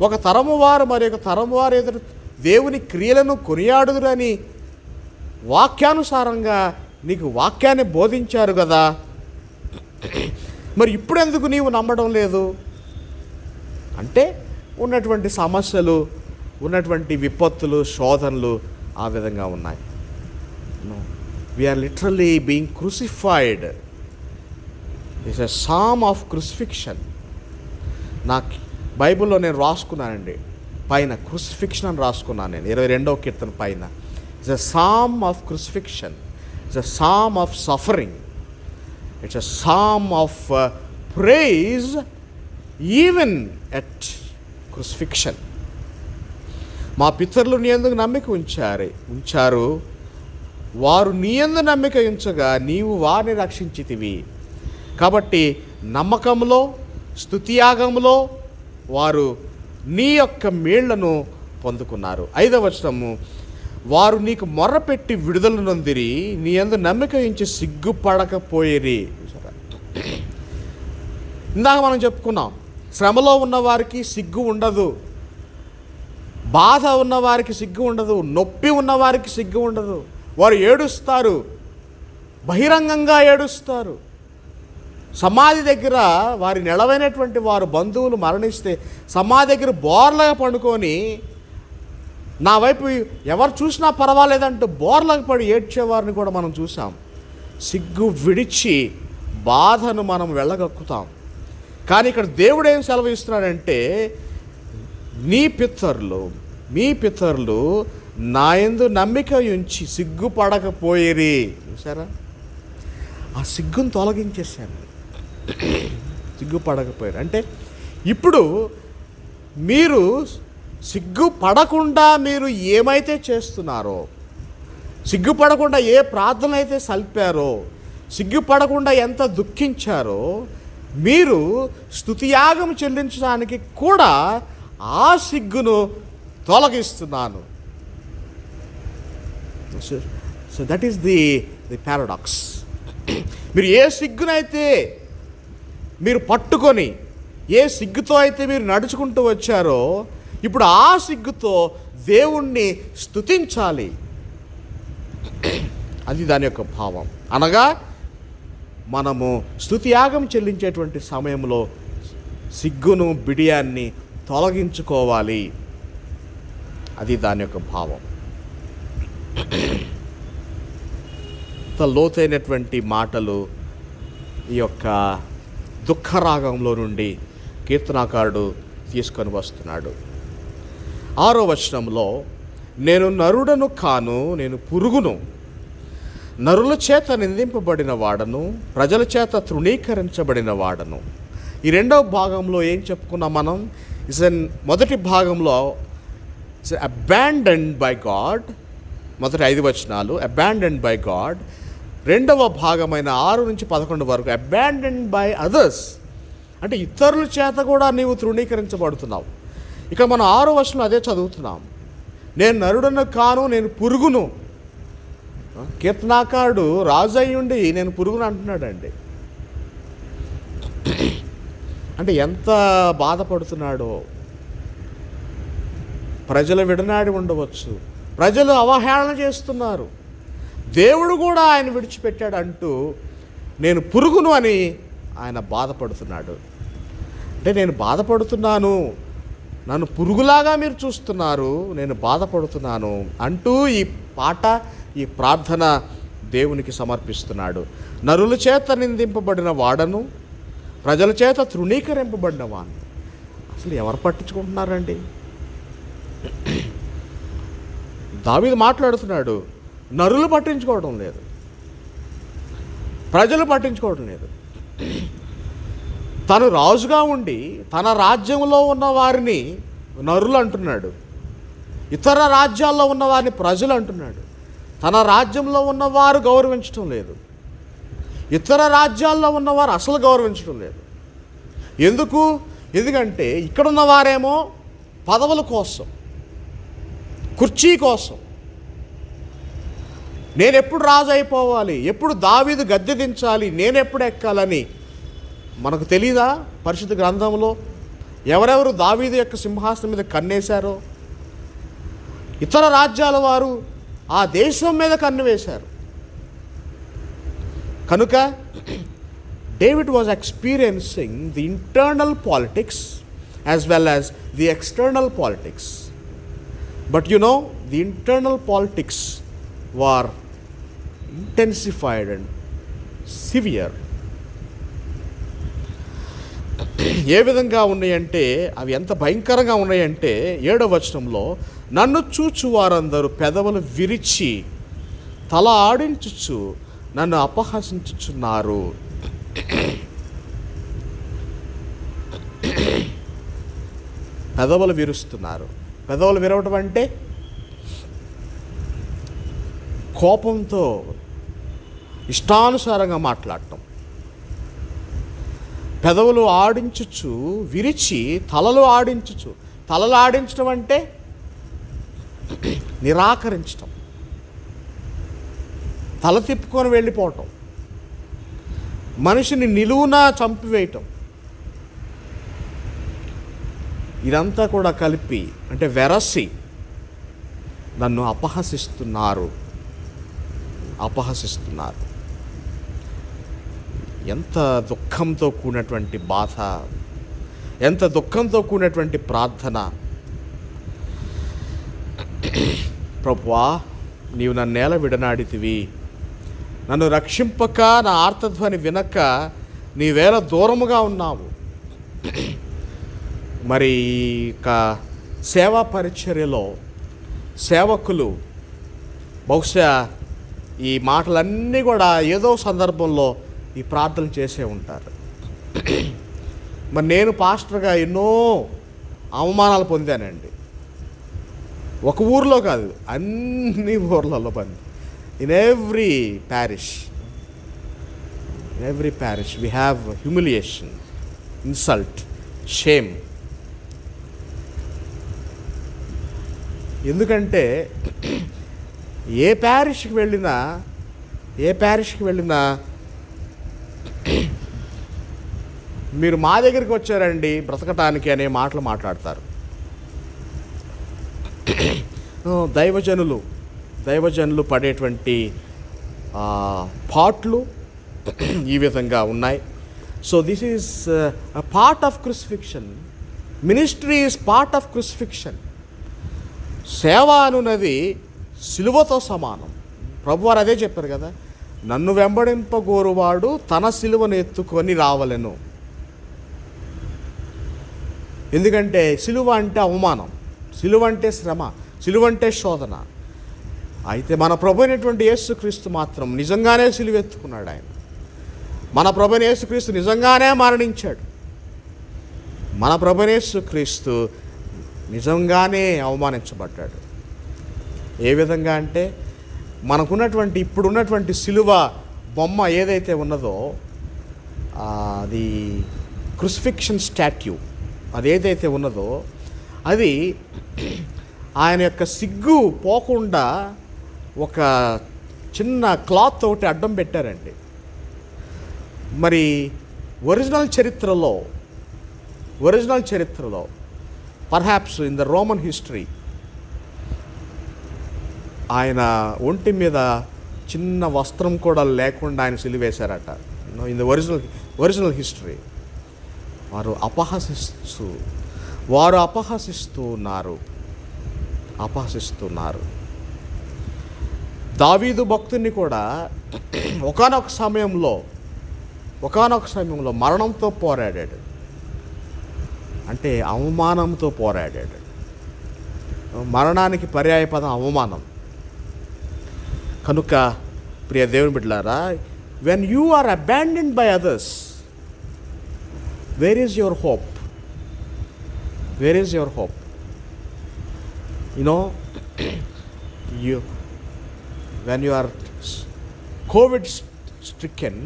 ఒక తరము వారు మరి ఒక తరము వారు ఎదురు దేవుని క్రియలను కొనియాడుదురని వాక్యానుసారంగా నీకు వాక్యాన్ని బోధించారు కదా. మరి ఇప్పుడెందుకు నీవు నమ్మడం లేదు అంటే ఉన్నటువంటి సమస్యలు, ఉన్నటువంటి విపత్తులు, శోధనలు ఆ విధంగా ఉన్నాయి. We are literally being crucified. It's a psalm of crucifixion. నాకు బైబిల్లో నేను రాసుకున్నానండి, పైన క్రూసిఫిక్షన్ అని రాసుకున్నాను నేను, 22వ కీర్తన పైన. It's a psalm of crucifixion, it's a psalm of suffering, it's a psalm of praise even at crucifixion. మా పితరులు నీ యందు నమ్మిక ఉంచారు, వారు నీ యందు నమ్మిక ఉంచగా నీవు వారిని రక్షించితివి. కాబట్టి నమ్మకంలో, స్తుతియాగంలో వారు నీ యొక్క మేళ్లను పొందుకున్నారు. 5వ వచనము, వారు నీకు మొర్రపెట్టి విడుదల నొందిరి, నీ యందు నమ్మిక ఉంచి సిగ్గుపడకపోయిరి. ఇందాక మనం చెప్పుకున్నాం, శ్రమలో ఉన్నవారికి సిగ్గు ఉండదు, బాధ ఉన్నవారికి సిగ్గు ఉండదు, నొప్పి ఉన్నవారికి సిగ్గు ఉండదు. వారు ఏడుస్తారు, బహిరంగంగా ఏడుస్తారు. సమాధి దగ్గర వారి నిలవైనటువంటి వారు బంధువులు మరణిస్తే సమాధి దగ్గర బోర్లగా పండుకొని, నా వైపు ఎవరు చూసినా పర్వాలేదంటూ బోర్లకు పడి ఏడ్చేవారిని కూడా మనం చూసాం. సిగ్గు విడిచి బాధను మనం వెళ్ళగక్కుతాం. కానీ ఇక్కడ దేవుడు ఏం సెలవు ఇస్తున్నాడంటే, మీ పితరులు నా యందు నమ్మిక ఉంచి సిగ్గుపడకపోయిరి. చూసారా, ఆ సిగ్గును తొలగించేశాను. సిగ్గుపడకపోయారు అంటే ఇప్పుడు మీరు సిగ్గుపడకుండా మీరు ఏమైతే చేస్తున్నారో, సిగ్గుపడకుండా ఏ ప్రార్థన అయితే సల్పారో, సిగ్గుపడకుండా ఎంత దుఃఖించారో, మీరు స్తుతియాగం చెల్లించడానికి కూడా ఆ సిగ్గును తొలగిస్తున్నాను. So that is the paradox. మీరు ఏ సిగ్గునైతే మీరు పట్టుకొని, ఏ సిగ్గుతో అయితే మీరు నడుచుకుంటూ వచ్చారో, ఇప్పుడు ఆ సిగ్గుతో దేవుణ్ణి స్తుతించాలి. అది దాని యొక్క భావం. అనగా మనము స్తుతియాగం చెల్లించేటువంటి సమయంలో సిగ్గును, బిడియాన్ని తొలగించుకోవాలి. అది దాని యొక్క భావం. ఇంత లోతైనటువంటి మాటలు ఈ యొక్క దుఃఖరాగంలో నుండి కీర్తనాకారుడు తీసుకొని వస్తున్నాడు. 6వ వచనంలో, నేను నరుడను కాను, నేను పురుగును, నరుల చేత నిందింపబడిన వాడను, ప్రజల చేత తృణీకరించబడిన వాడను. ఈ రెండవ భాగంలో ఏం చెప్పుకున్నాం మనం? మొదటి భాగంలో అబాండన్డ్ బై గాడ్, మొదటి 5 వచనాలు అబాండన్డ్ బై గాడ్. రెండవ భాగమైన 6 నుంచి 11 వరకు అబాండన్డ్ బై అదర్స్, అంటే ఇతరుల చేత కూడా నీవు తృణీకరించబడుతున్నావు. ఇక మనం 6వ వచనంలో అదే చదువుతున్నాం, నేను నరుడను కాను, నేను పురుగును. కీర్తనాకారుడు రాజు అయ్యుండి నేను పురుగును అంటున్నాడండి. అంటే ఎంత బాధపడుతున్నాడో. ప్రజలు విడనాడి ఉండవచ్చు, ప్రజలు అవహేళన చేస్తున్నారు, దేవుడు కూడా ఆయన విడిచిపెట్టాడు అంటూ నేను పురుగును అని ఆయన బాధపడుతున్నాడు. అంటే నేను బాధపడుతున్నాను, నన్ను పురుగులాగా మీరు చూస్తున్నారు, నేను బాధపడుతున్నాను అంటూ ఈ పాట, ఈ ప్రార్థన దేవునికి సమర్పిస్తున్నాడు. నరుల చేత నిందింపబడిన వాడను, ప్రజల చేత తృణీకరింపబడిన వాడు. అసలు ఎవరు పట్టించుకుంటున్నారండి? దావీదు మాట్లాడుతున్నాడు, నరులు పట్టించుకోవడం లేదు, ప్రజలు పట్టించుకోవడం లేదు. తను రాజుగా ఉండి తన రాజ్యంలో ఉన్న వారిని నరులు అంటున్నాడు, ఇతర రాజ్యాల్లో ఉన్న వారిని ప్రజలు అంటున్నాడు. తన రాజ్యంలో ఉన్నవారు గౌరవించడం లేదు, ఇతర రాజ్యాల్లో ఉన్నవారు అసలు గౌరవించడం లేదు. ఎందుకంటే ఇక్కడున్న వారేమో పదవుల కోసం, కుర్చీ కోసం, నేను ఎప్పుడు రాజు అయిపోవాలి, ఎప్పుడు దావీదు గద్దె దించాలి, నేను ఎప్పుడు ఎక్కాలని మనకు తెలీదా? పరిశుద్ధ గ్రంథంలో ఎవరెవరు దావీదు యొక్క సింహాసనం మీద కన్నేశారో, ఇతర రాజ్యాల వారు ఆ దేశం మీద కన్ను వేశారు. కనుక David was experiencing the internal politics as well as the external politics. But the internal politics were intensified and severe. ఏ విధంగా ఉన్నాయంటే, అవి ఎంత భయంకరంగా ఉన్నాయంటే 7వ వచనంలో, నన్ను చూచు వారందరూ పెదవులు విరిచి తల ఆడించుచు నన్ను అపహసించుచున్నారు. పెదవులు విరుస్తున్నారు. పెదవులు విరవటం అంటే కోపంతో ఇష్టానుసారంగా మాట్లాడటం. పెదవులు ఆడించుచు విరిచి తలలు ఆడించుచు. తలలు ఆడించడం అంటే నిరాకరించటం, తల తిప్పుకొని వెళ్ళిపోవటం, మనిషిని నిలువునా చంపివేయటం. ఇదంతా కూడా కలిపి అంటే వెరసి నన్ను అపహసిస్తున్నారు. ఎంత దుఃఖంతో కూడినటువంటి బాధ, ఎంత దుఃఖంతో కూడినటువంటి ప్రార్థన. ప్రభువా, నీవు నన్నేల విడనాడితివి, నన్ను రక్షింపక, నా ఆర్తధ్వని వినక నీవేళ దూరముగా ఉన్నావు. మరి ఇక సేవా పరిచర్యలో సేవకులు బహుశా ఈ మాటలన్నీ కూడా ఏదో సందర్భంలో ఈ ప్రార్థన చేసే ఉంటారు. మరి నేను పాస్టర్గా ఎన్నో అవమానాలు పొందానండి. ఒక ఊర్లో కాదు, అన్ని ఊర్లలో పొంది. In every parish we have humiliation, insult, shame. ఎందుకంటే ఏ ప్యారిష్కి వెళ్ళినా మీరు మా దగ్గరికి వచ్చారండి బ్రతకటానికి అనే మాటలు మాట్లాడతారు. దైవజనులు పడేటువంటి పాట్లు ఈ విధంగా ఉన్నాయి. So this is part of crucifixion. Ministry is part of crucifixion. సేవ అనున్నది సిలువతో సమానం. ప్రభువారు అదే చెప్పారు కదా, నన్ను వెంబడింపగోరువాడు తన సిలువను ఎత్తుకొని రావలెను. ఎందుకంటే సిలువ అంటే అవమానం, సిలువ అంటే శ్రమ, సిలువ అంటే శోధన. అయితే మన ప్రభు అయినటువంటి యేసుక్రీస్తు మాత్రం నిజంగానే సిలువ ఎత్తుకున్నాడు. ఆయన మన ప్రభు అయిన యేసుక్రీస్తు నిజంగానే మరణించాడు. మన ప్రభు అయిన యేసుక్రీస్తు నిజంగానే అవమానించబడ్డాడు. ఏ విధంగా అంటే ఇప్పుడున్నటువంటి సిలువ బొమ్మ ఏదైతే ఉన్నదో, అది క్రూసిఫిక్షన్ స్టాట్యూ అదేదైతే ఉన్నదో, అది ఆయన యొక్క సిగ్గు పోకుండా ఒక చిన్న క్లాత్ ఒకటి అడ్డం పెట్టారండి. మరి ఒరిజినల్ చరిత్రలో perhaps in the Roman history ఆయన ఒంటి మీద చిన్న వస్త్రం కూడా లేకుండా ఆయన సిలువేశారట. ఇన్ ద ఒరిజినల్ హిస్టరీ వారు అపహసిస్తున్నారు. దావీదు భక్తుని కూడా ఒకానొక సమయంలో మరణంతో పోరాడాడు. అంటే అవమానంతో పోరాడాడు. మరణానికి పర్యాయ పదం అవమానం. కనుక ప్రియ దేవుని బిడ్డలారా, when you are abandoned by others, where is your hope? When you are COVID stricken,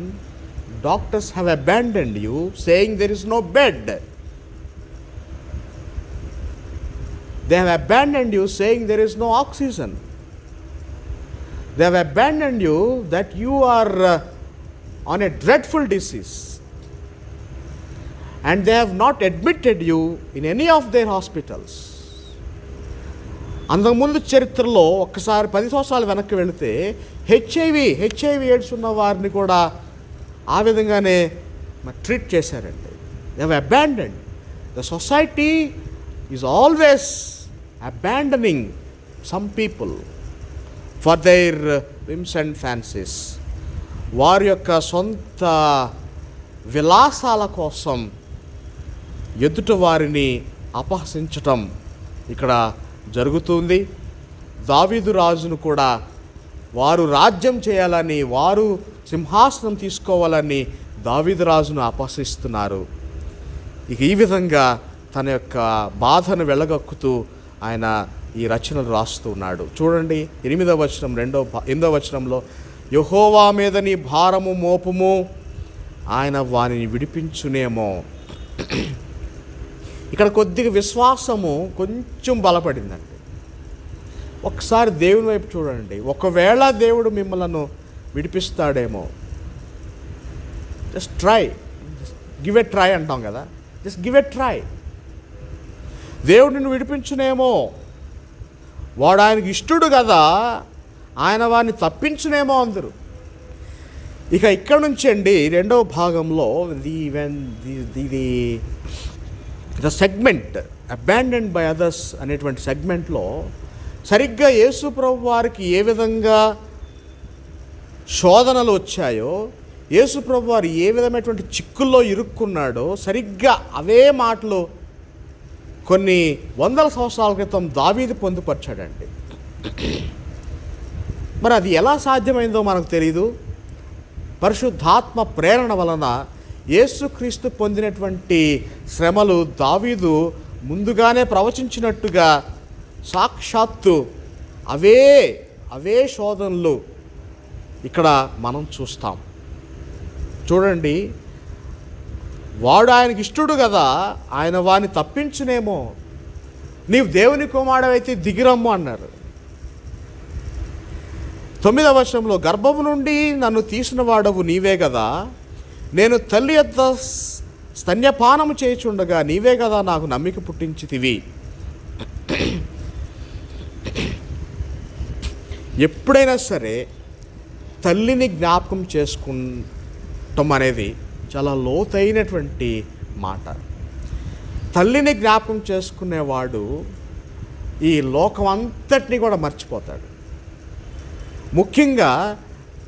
doctors have abandoned you, saying there is no bed. They have abandoned you, saying there is no oxygen. They have abandoned you that you are on a dreadful disease, and they have not admitted you in any of their hospitals. అంతకుముందు చరిత్రలో ఒక్కసారి 10 సంవత్సరాలు వెనక్కి వెళితే హెచ్ఐవి ఎయిడ్స్ ఉన్న వారిని కూడా ఆ విధంగానే ట్రీట్ చేశారండి. They have abandoned. The society is always abandoning some people for their whims and fancies. వారి యొక్క సొంత విలాసాల కోసం ఎదుట వారిని అపహసించటం ఇక్కడ జరుగుతుంది. దావీదు రాజును కూడా వారు రాజ్యం చేయాలని, వారు సింహాసనం తీసుకోవాలని దావీదు రాజును అపహసిస్తున్నారు. ఇక ఈ విధంగా తన యొక్క బాధను వెళ్ళగక్కుతూ ఆయన ఈ రచనలు రాస్తూ ఉన్నాడు. చూడండి 8వ వచనం 8వ వచనంలో, యెహోవా మీద నీ భారము మోపుము, ఆయన వానిని విడిపించునేమో. ఇక్కడ కొద్దిగా విశ్వాసము కొంచెం బలపడిందండి. ఒకసారి దేవుని వైపు చూడండి. ఒకవేళ దేవుడు మిమ్మల్ని విడిపిస్తాడేమో. Just try, give a try అంటాం కదా. Just give a try. దేవుడు నిన్ను విడిపించునేమో. వాడు ఆయనకి ఇష్టడు కదా, ఆయన వాడిని తప్పించునేమో అందరూ. ఇక ఇక్కడ నుంచి అండి 2వ భాగంలో the segment abandoned by others అనేటువంటి సెగ్మెంట్లో సరిగ్గా యేసు ప్రభు వారికి ఏ విధంగా శోధనలు వచ్చాయో, యేసు ప్రభు వారు ఏ విధమైనటువంటి చిక్కుల్లో ఇరుక్కున్నాడో సరిగ్గా అవే మాటలు కొన్ని వందల సంవత్సరాల క్రితం దావీదు పొందుపరిచాడండి. మరి అది ఎలా సాధ్యమైందో మనకు తెలియదు. పరిశుద్ధాత్మ ప్రేరణ వలన యేసుక్రీస్తు పొందినటువంటి శ్రమలు దావీదు ముందుగానే ప్రవచించినట్టుగా సాక్షాత్తు అవే శోధనలు ఇక్కడ మనం చూస్తాం. చూడండి, వాడు ఆయనకి ఇష్టడు కదా, ఆయన వాడిని తప్పించునేమో, నీవు దేవుని కుమారుడవైతే దిగిరమ్ము అన్నారు. 9వ వచనంలో, గర్భము నుండి నన్ను తీసిన వాడవు నీవే కదా, నేను తల్లి యొద్ద స్తన్యపానము చేయుచుండగా నీవే కదా నాకు నమ్మిక పుట్టించితివి. ఎప్పుడైనా సరే తల్లిని జ్ఞాపకం చేసుకుంటాం అనేది చాలా లోతైనటువంటి మాట. తల్లిని జ్ఞాపకం చేసుకునేవాడు ఈ లోకం అంతటినీ కూడా మర్చిపోతాడు. ముఖ్యంగా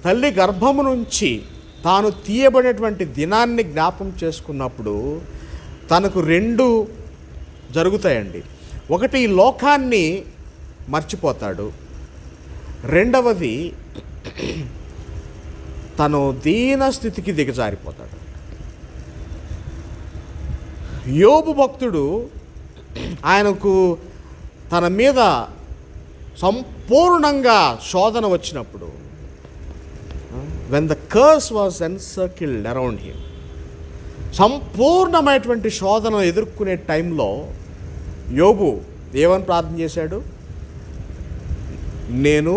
తల్లి గర్భము నుంచి తాను తీయబడినటువంటి దినాన్ని జ్ఞాపకం చేసుకున్నప్పుడు తనకు 2 జరుగుతాయండి. ఒకటి, ఈ లోకాన్ని మర్చిపోతాడు. రెండవది, తను దీన స్థితికి దిగజారిపోతాడు. యోబు భక్తుడు ఆయనకు తన మీద సంపూర్ణంగా శోధన వచ్చినప్పుడు, when the curse was encircled around him, సంపూర్ణమైనటువంటి శోధన ఎదుర్కొనే టైంలో యోబు ఏమని ప్రార్థన చేశాడు? నేను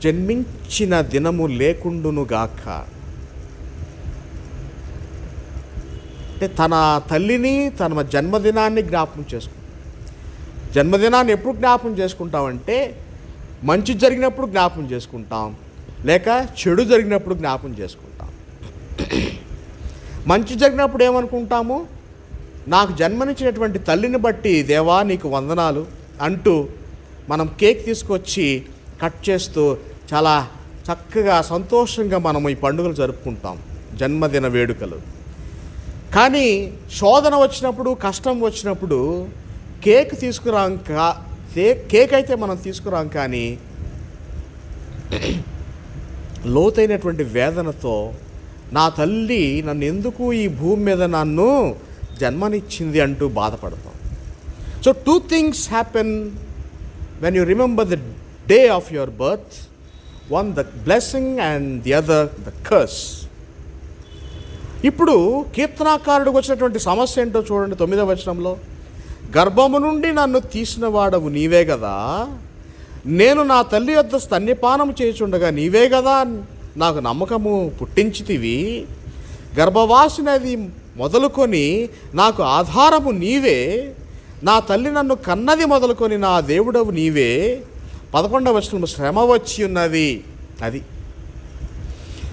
జన్మించిన దినము లేకుండునుగాక. అంటే తన తల్లిని, తన జన్మదినాన్ని జ్ఞాపకం చేసుకుంటాం. జన్మదినాన్ని ఎప్పుడు జ్ఞాపకం చేసుకుంటామంటే మంచి జరిగినప్పుడు జ్ఞాపకం చేసుకుంటాం, లేక చెడు జరిగినప్పుడు జ్ఞాపకం చేసుకుంటాం. మంచి జరిగినప్పుడు ఏమనుకుంటాము? నాకు జన్మనిచ్చినటువంటి తల్లిని బట్టి దేవా నీకు వందనాలు అంటూ మనం కేక్ తీసుకొచ్చి కట్ చేస్తూ చాలా చక్కగా సంతోషంగా మనం ఈ పండుగలు జరుపుకుంటాం, జన్మదిన వేడుకలు. కానీ శోధన వచ్చినప్పుడు, కష్టం వచ్చినప్పుడు కేక్ అయితే మనం తీసుకురాం, కానీ లోతైనటువంటి వేదనతో నా తల్లి నన్ను ఎందుకు ఈ భూమి మీద నన్ను జన్మనిచ్చింది అంటూ బాధపడతాం. So 2 things happen when you remember the day of your birth. One, the blessing, and the other, the curse. ఇప్పుడు కీర్తనాకారుడికి వచ్చినటువంటి సమస్య ఏంటో చూడండి. 9వ వచనంలో, గర్భము నుండి నన్ను తీసిన వాడవు నీవే కదా, నేను నా తల్లి యొద్ద స్తన్యపానం చేయుచుండగా నీవే కదా నాకు నమ్మకము పుట్టించితివి. గర్భవాసినది మొదలుకొని నాకు ఆధారము నీవే, నా తల్లి నన్ను కన్నది మొదలుకొని నా దేవుడవు నీవే. 11వ వచనంలో, శ్రమ వచ్చి ఉన్నది. అది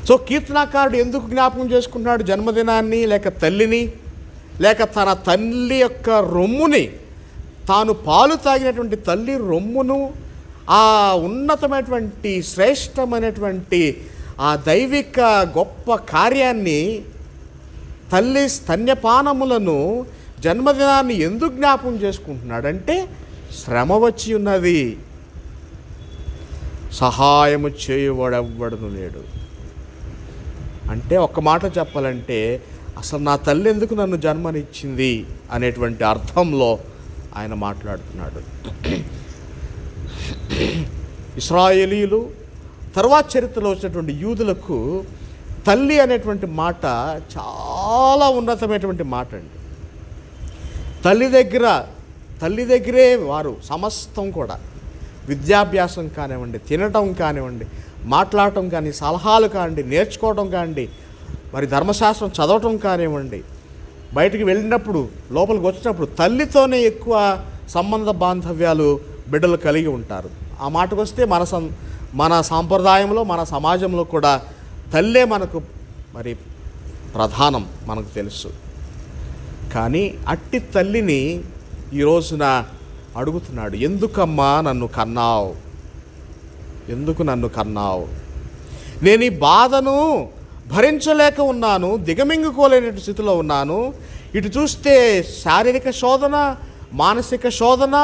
సో కీర్తనాకారుడు ఎందుకు జ్ఞాపకం చేసుకుంటున్నాడు జన్మదినాన్ని, లేక తల్లిని, లేక తన తల్లి యొక్క రొమ్ముని, తాను పాలు తాగినటువంటి తల్లి రొమ్మును, ఆ ఉన్నతమైనటువంటి శ్రేష్టమైనటువంటి ఆ దైవిక గొప్ప కార్యాన్ని, తల్లి స్తన్యపానములను, జన్మదినాన్ని ఎందుకు జ్ఞాపకం చేసుకుంటున్నాడంటే శ్రమ వచ్చి ఉన్నది, సహాయము చేయువాడెవ్వడును లేడు. అంటే ఒక్క మాట చెప్పాలంటే అసలు నా తల్లి ఎందుకు నన్ను జన్మనిచ్చింది అనేటువంటి అర్థంలో ఆయన మాట్లాడుతున్నాడు. ఇశ్రాయేలీయులు, తర్వాత చరిత్రలో వచ్చినటువంటి యూదులకు తల్లి అనేటువంటి మాట చాలా ఉన్నతమైనటువంటి మాట అండి. తల్లి దగ్గరే వారు సమస్తం కూడా, విద్యాభ్యాసం కానివ్వండి, తినటం కానివ్వండి, మాట్లాడటం కానీ, సలహాలు కానివ్వండి, నేర్చుకోవటం కానివ్వండి, మరి ధర్మశాస్త్రం చదవటం కానివ్వండి, బయటికి వెళ్ళినప్పుడు, లోపలికి వచ్చినప్పుడు తల్లితోనే ఎక్కువ సంబంధ బాంధవ్యాలు బిడ్డలు కలిగి ఉంటారు. ఆ మాటకు వస్తే మన సాంప్రదాయంలో, మన సమాజంలో కూడా తల్లే మనకు మరి ప్రధానం, మనకు తెలుసు. కానీ అట్టి తల్లిని ఈ రోజున అడుగుతున్నాడు, ఎందుకమ్మా నన్ను కన్నావు, ఎందుకు నన్ను కన్నావు? నేను ఈ బాధను భరించలేక ఉన్నాను, దిగమింగుకోలేని స్థితిలో ఉన్నాను. ఇటు చూస్తే శారీరక శోధన, మానసిక శోధన,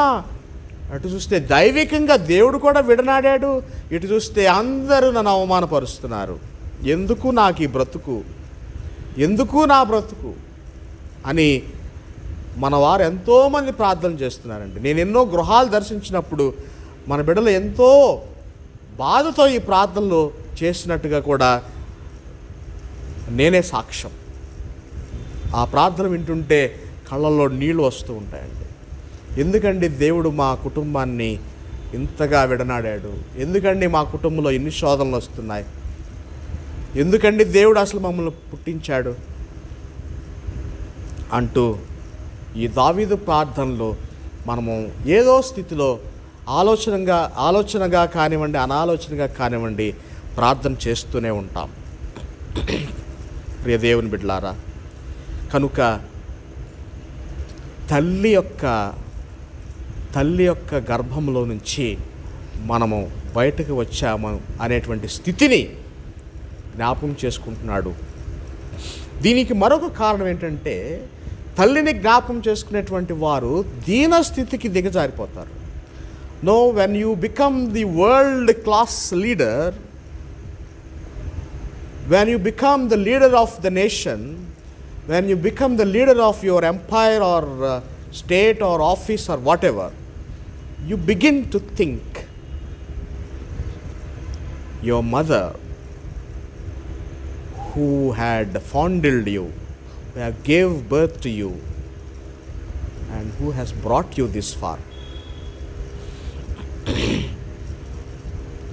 అటు చూస్తే దైవికంగా దేవుడు కూడా విడనాడాడు, ఇటు చూస్తే అందరూ నన్ను అవమానపరుస్తున్నారు. ఎందుకు నాకు ఈ బ్రతుకు, ఎందుకు నా బ్రతుకు అని మన వారు ఎంతోమంది ప్రార్థన చేస్తున్నారండి. నేను ఎన్నో గృహాలు దర్శించినప్పుడు మన బిడ్డలు ఎంతో బాధతో ఈ ప్రార్థనలు చేసినట్టుగా కూడా నేనే సాక్ష్యం. ఆ ప్రార్థన వింటుంటే కళ్ళల్లో నీళ్లు వస్తూ ఉంటాయండి. ఎందుకండి దేవుడు మా కుటుంబాన్ని ఇంతగా విడనాడాడు, ఎందుకండి మా కుటుంబంలో ఎన్ని శోధనలు వస్తున్నాయి, ఎందుకండి దేవుడు అసలు మమ్మల్ని పుట్టించాడు అంటూ ఈ దావీదు ప్రార్థనలో మనము ఏదో స్థితిలో ఆలోచనగా కానివ్వండి, అనాలోచనగా కానివ్వండి ప్రార్థన చేస్తూనే ఉంటాం. ప్రియ దేవుని బిడ్డలారా, కనుక తల్లి యొక్క గర్భంలో నుంచి మనము బయటకు వచ్చాము అనేటువంటి స్థితిని జ్ఞాపకం చేసుకుంటున్నాడు. దీనికి మరొక కారణం ఏంటంటే, తల్లిని జ్ఞాపకం చేసుకునేటువంటి వారు దీన స్థితికి దిగజారిపోతారు. No, when you become the world class leader, when you become the leader of the nation, when you become the leader of your empire or state or office or whatever, you begin to think your mother who had fondled you, who have gave birth to you and who has brought you this far.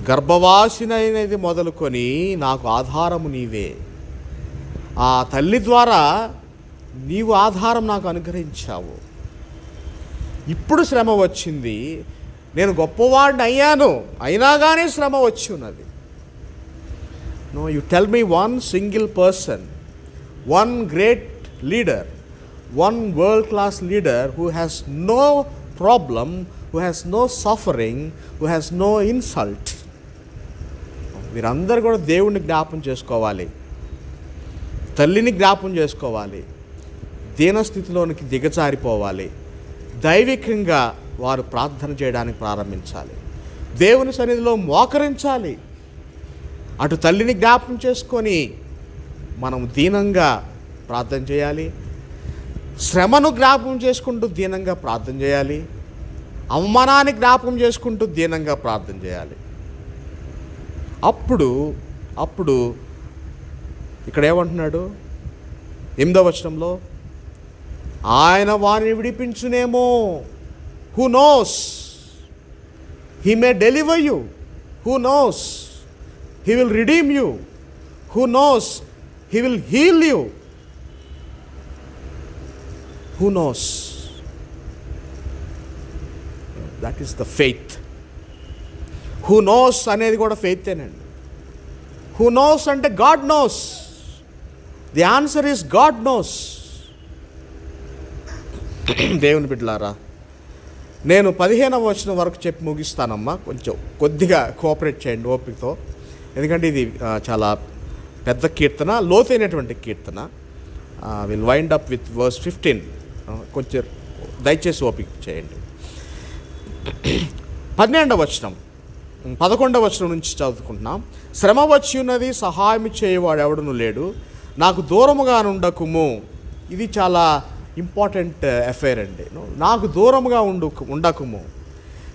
గర్భవాసినైనది మొదలుకొని నాకు ఆధారము నీవే. ఆ తల్లి ద్వారా నీవు ఆధారం నాకు అనుగ్రహించావు. ఇప్పుడు శ్రమ వచ్చింది, నేను గొప్పవాడిని అయ్యాను, అయినా కానీ శ్రమ వచ్చి ఉన్నది. No, you tell me one single person, one great leader, one world class leader who has no problem, who has no suffering, who has no insult. మీరందరూ కూడా దేవుణ్ణి జ్ఞాపం చేసుకోవాలి, తల్లిని జ్ఞాపం చేసుకోవాలి, దీనస్థితిలోనికి దిగజారిపోవాలి. దైవికంగా వారు ప్రార్థన చేయడానికి ప్రారంభించాలి, దేవుని సన్నిధిలో మోకరించాలి. అటు తల్లిని జ్ఞాపం చేసుకొని మనం దీనంగా ప్రార్థన చేయాలి, శ్రమను జ్ఞాపకం చేసుకుంటూ దీనంగా ప్రార్థన చేయాలి, అవమానాన్ని జ్ఞాపకం చేసుకుంటూ దీనంగా ప్రార్థన చేయాలి. అప్పుడు ఇక్కడ ఏమంటున్నాడు 8వ వచనంలో, ఆయన వారిని విడిపించునేమో. Who knows, he may deliver you, who knows he will redeem you, who knows he will heal you, who knows. That is the faith. Who knows అనేది కూడా ఫెయితేనండి. హూ నోస్ అంటే God knows. The answer is God knows. దేవుని బిడ్డలారా, నేను 15వ వచనం వరకు చెప్పి ముగిస్తానమ్మా. కొద్దిగా కోఆపరేట్ చేయండి ఓపికతో, ఎందుకంటే ఇది చాలా పెద్ద కీర్తన, లోతైనటువంటి కీర్తన. Will wind up with verse 15. కొంచెం దయచేసి ఓపిక చేయండి. 12వ వచనం 11వ వచనం నుంచి చదువుకుంటున్నాం. శ్రమ వచ్చి ఉన్నది, సహాయం చేయవాడు ఎవడును లేడు, నాకు దూరముగా ఉండకుము. ఇది చాలా ఇంపార్టెంట్ అఫైర్ అండి. నాకు దూరముగా ఉండకుము.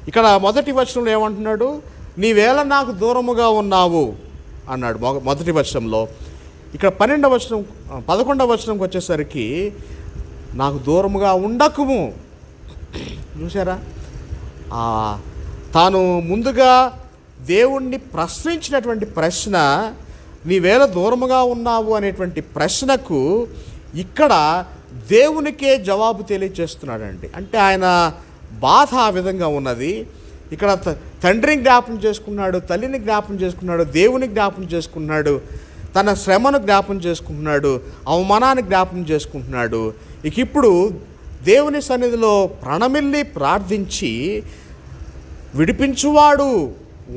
ఇక్కడ మొదటి వచనంలో ఏమంటున్నాడు? నీవేళ నాకు దూరముగా ఉన్నావు అన్నాడు మొదటి వచనంలో. ఇక్కడ 11వ వచనంకి వచ్చేసరికి నాకు దూరముగా ఉండకుము. చూసారా, తాను ముందుగా దేవుణ్ణి ప్రశ్నించినటువంటి ప్రశ్న, నీవేళ దూరముగా ఉన్నావు అనేటువంటి ప్రశ్నకు ఇక్కడ దేవునికే జవాబు తెలియచేస్తున్నాడండి. అంటే ఆయన బాధ ఆ విధంగా ఉన్నది. ఇక్కడ తండ్రిని జ్ఞాపం చేసుకున్నాడు, తల్లిని జ్ఞాపం చేసుకున్నాడు, దేవుని జ్ఞాపం చేసుకున్నాడు, తన శ్రమను జ్ఞాపం చేసుకుంటున్నాడు, అవమానాన్ని జ్ఞాపం చేసుకుంటున్నాడు. ఇప్పుడు దేవుని సన్నిధిలో ప్రణమిల్లి ప్రార్థించి, విడిపించువాడు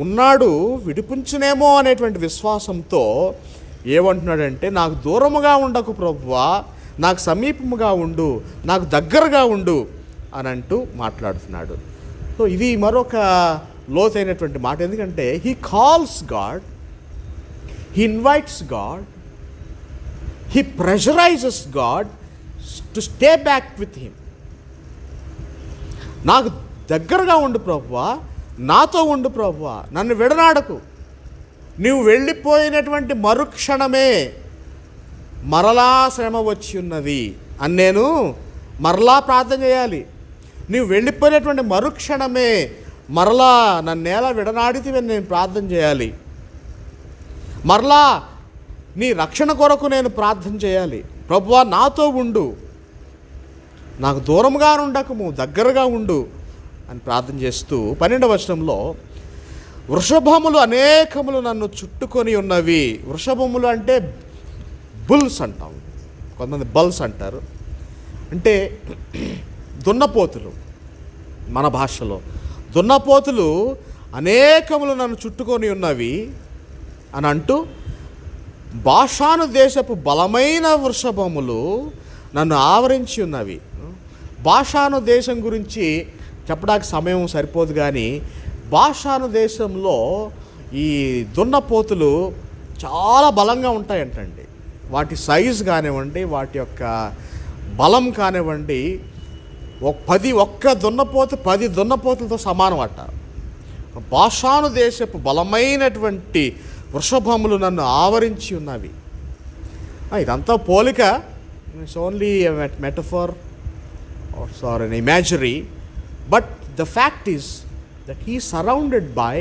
ఉన్నాడు, విడిపించునేమో అనేటువంటి విశ్వాసంతో ఏమంటున్నాడంటే, నాకు దూరముగా ఉండకు ప్రభువా, నాకు సమీపముగా ఉండు, నాకు దగ్గరగా ఉండు అని అంటూ మాట్లాడుతున్నాడు. సో ఇది మరొక లోతైనటువంటి మాట. ఎందుకంటే he calls God, he invites God, he pressurises God to stay back with him. నాకు దగ్గరగా ఉండు ప్రభువా, నాతో ఉండు ప్రభువా, నన్ను విడనాడకు. నీవు వెళ్ళిపోయినటువంటి మరుక్షణమే మరలా శ్రమ వచ్చి ఉన్నది అని నేను మరలా ప్రార్థన చేయాలి. నీవు వెళ్ళిపోయినటువంటి మరుక్షణమే మరలా నన్నేలా విడనాడితివని నేను ప్రార్థన చేయాలి. మరలా నీ రక్షణ కొరకు నేను ప్రార్థన చేయాలి. ప్రభువా నాతో ఉండు, నాకు దూరంగా ఉండకము, దగ్గరగా ఉండు అని ప్రార్థన చేస్తూ 12వ వచనంలో, వృషభములు అనేకములు నన్ను చుట్టుకొని ఉన్నవి. వృషభములు అంటే బుల్స్ అంటాం, కొంతమంది బల్స్ అంటారు. అంటే దున్నపోతులు, మన భాషలో దున్నపోతులు అనేకములు నన్ను చుట్టుకొని ఉన్నవి అని అంటూ, బాషాను దేశపు బలమైన వృషభములు నన్ను ఆవరించి ఉన్నవి. బాషాను దేశం గురించి చెప్పడానికి సమయం సరిపోదు, కానీ బాషాను దేశంలో ఈ దున్నపోతులు చాలా బలంగా ఉంటాయంటండి. వాటి సైజు కానివ్వండి, వాటి యొక్క బలం కానివ్వండి, ఒక్క దున్నపోతు 10 దున్నపోతులతో సమానం అట. బాషాను దేశపు బలమైనటువంటి వృషభములు నన్ను ఆవరించి ఉన్నవి. ఇదంతా పోలిక, it's only metaphor or an imagery, but the fact is that he is surrounded by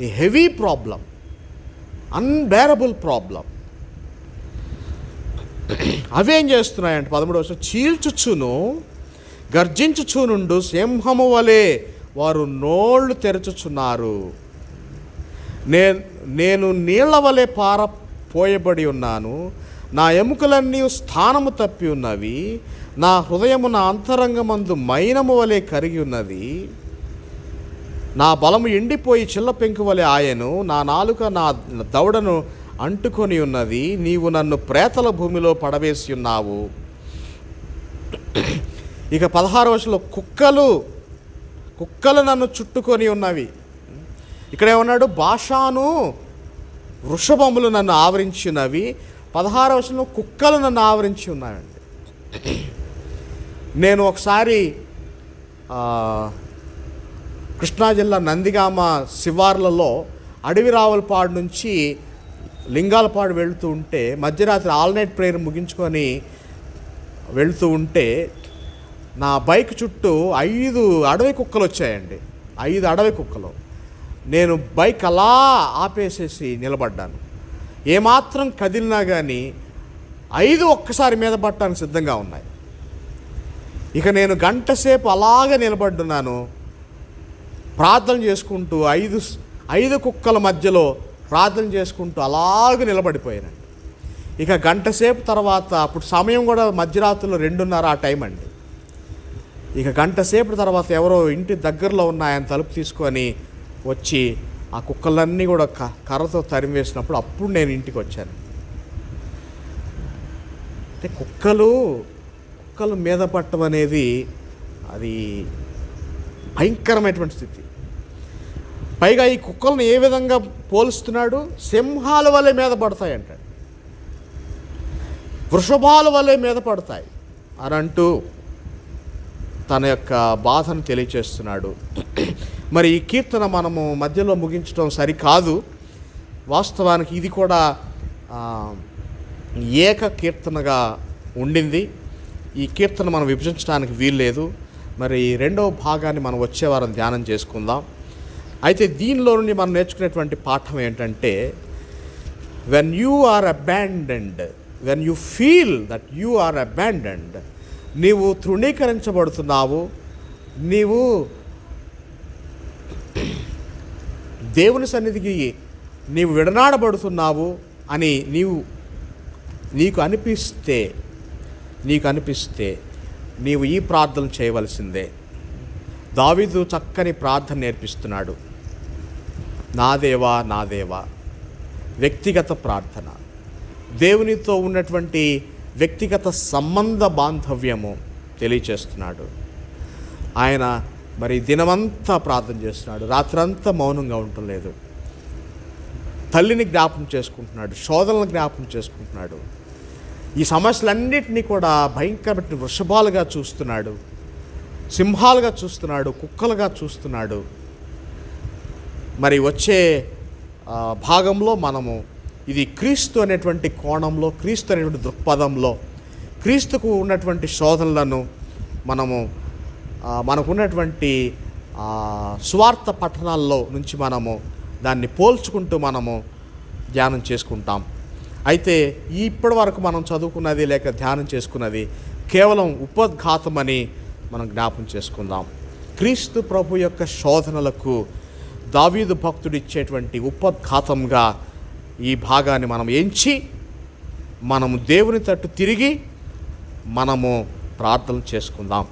a heavy problem, unbearable problem. అవేం చేస్తున్నాయంటే 13వ వచనం, చీల్చుచును గర్జించుచునుండు సింహము వలె వారు నోళ్ళు తెరచుచున్నారు. నేను నీళ్ల వలె పారపోయబడి ఉన్నాను, నా ఎముకలన్నీ స్థానము తప్పి ఉన్నవి, నా హృదయము నా అంతరంగమందు మైనము వలె కరిగి ఉన్నది, నా బలము ఎండిపోయి చిల్ల పెంకు వలె ఆయను, నా నాలుక నా దవడను అంటుకొని ఉన్నది, నీవు నన్ను ప్రేతల భూమిలో పడవేసి ఉన్నావు. ఇక 16వ వచనంలో, కుక్కలు నన్ను చుట్టుకొని ఉన్నవి. ఇక్కడ ఏమన్నాడు, బాషాను వృషభములు నన్ను ఆవరించి ఉన్నవి. 16వ వచనంలో కుక్కలు నన్ను ఆవరించి ఉన్నాయండి. నేను ఒకసారి కృష్ణా జిల్లా నందిగామ శివార్లలో అడవి రావులపాడు నుంచి లింగాలపాడు వెళుతూ ఉంటే, మధ్యరాత్రి ఆల్ నైట్ ప్రేయర్ ముగించుకొని వెళుతూ ఉంటే, నా బైక్ చుట్టూ 5 అడవి కుక్కలు వచ్చాయండి. 5 అడవి కుక్కలు. నేను బైక్ అలా ఆపేసేసి నిలబడ్డాను. ఏమాత్రం కదిలినా కానీ 5 ఒక్కసారి మీద పట్టడానికి సిద్ధంగా ఉన్నాయి. ఇక నేను గంట సేపు అలాగే నిలబడ్డున్నాను, ప్రార్థన చేసుకుంటూ 5 కుక్కల మధ్యలో ప్రార్థన చేసుకుంటూ అలాగే నిలబడిపోయానండి. ఇక గంట సేపు తర్వాత, అప్పుడు సమయం కూడా మధ్యరాత్రిలో 2:30 ఆ టైం అండి. ఇక గంట సేపు తర్వాత ఎవరో ఇంటి దగ్గరలో ఉన్న ఆయన తలుపు తీసుకొని వచ్చి ఆ కుక్కలన్నీ కూడా కర్రతో తరిమివేసినప్పుడు అప్పుడు నేను ఇంటికి వచ్చాను. అంటే కుక్కలు మీద పట్టడం అనేది అది భయంకరమైనటువంటి స్థితి. పైగా ఈ కుక్కలను ఏ విధంగా పోలుస్తున్నాడు, సింహాల వలె మీద పడతాయి అంటాడు, వృషభాల వలె మీద పడతాయి అని అంటూ తన యొక్క బాధను తెలియచేస్తున్నాడు. మరి ఈ కీర్తన మనము మధ్యలో ముగించడం సరికాదు. వాస్తవానికి ఇది కూడా ఏక కీర్తనగా ఉండింది. ఈ కీర్తన మనం విభజించడానికి వీల్లేదు. మరి 2వ భాగాన్ని మనం వచ్చే వారం ధ్యానం చేసుకుందాం. అయితే దీనిలో నుండి మనం నేర్చుకునేటువంటి పాఠం ఏంటంటే, when you are abandoned, when you feel that you are abandoned, నీవు తృణీకరించబడుతున్నావు, నీవు దేవుని సన్నిధికి నీవు విడనాడబడుతున్నావు అని నీకు అనిపిస్తే నీవు ఈ ప్రార్థన చేయవలసిందే. దావీదు చక్కని ప్రార్థన నేర్పిస్తున్నాడు. నా దేవా వ్యక్తిగత ప్రార్థన. దేవునితో ఉన్నటువంటి వ్యక్తిగత సంబంధ బాంధవ్యము తెలియచేస్తున్నాడు. ఆయన మరి దినమంతా ప్రార్థన చేస్తున్నాడు, రాత్రంతా మౌనంగా ఉండలేదు. తల్లిని జ్ఞాపకం చేసుకుంటున్నాడు, శోధనలను జ్ఞాపకం చేసుకుంటున్నాడు. ఈ సమస్యలన్నింటినీ కూడా భయంకరమైన వృషభాలుగా చూస్తున్నాడు, సింహాలుగా చూస్తున్నాడు, కుక్కలుగా చూస్తున్నాడు. మరి వచ్చే భాగంలో మనము ఇది క్రీస్తు అనేటువంటి కోణంలో, క్రీస్తు అనేటువంటి దృక్పథంలో, క్రీస్తుకు ఉన్నటువంటి శోధనలను మనము మనకున్నటువంటి స్వార్థ పఠనాల్లో నుంచి మనము దాన్ని పోల్చుకుంటూ మనము ధ్యానం చేసుకుంటాం. అయితే ఇప్పటి వరకు మనం చదువుకున్నది లేక ధ్యానం చేసుకున్నది కేవలం ఉపోద్ఘాతమని మనం జ్ఞాపం చేసుకుందాం. క్రీస్తు ప్రభు యొక్క శోధనలకు దావీదు భక్తుడు ఇచ్చేటువంటి ఉపోద్ఘాతంగా ఈ భాగాన్ని మనం ఎంచి మనము దేవుని తట్టు తిరిగి మనము ప్రార్థన చేసుకుందాం.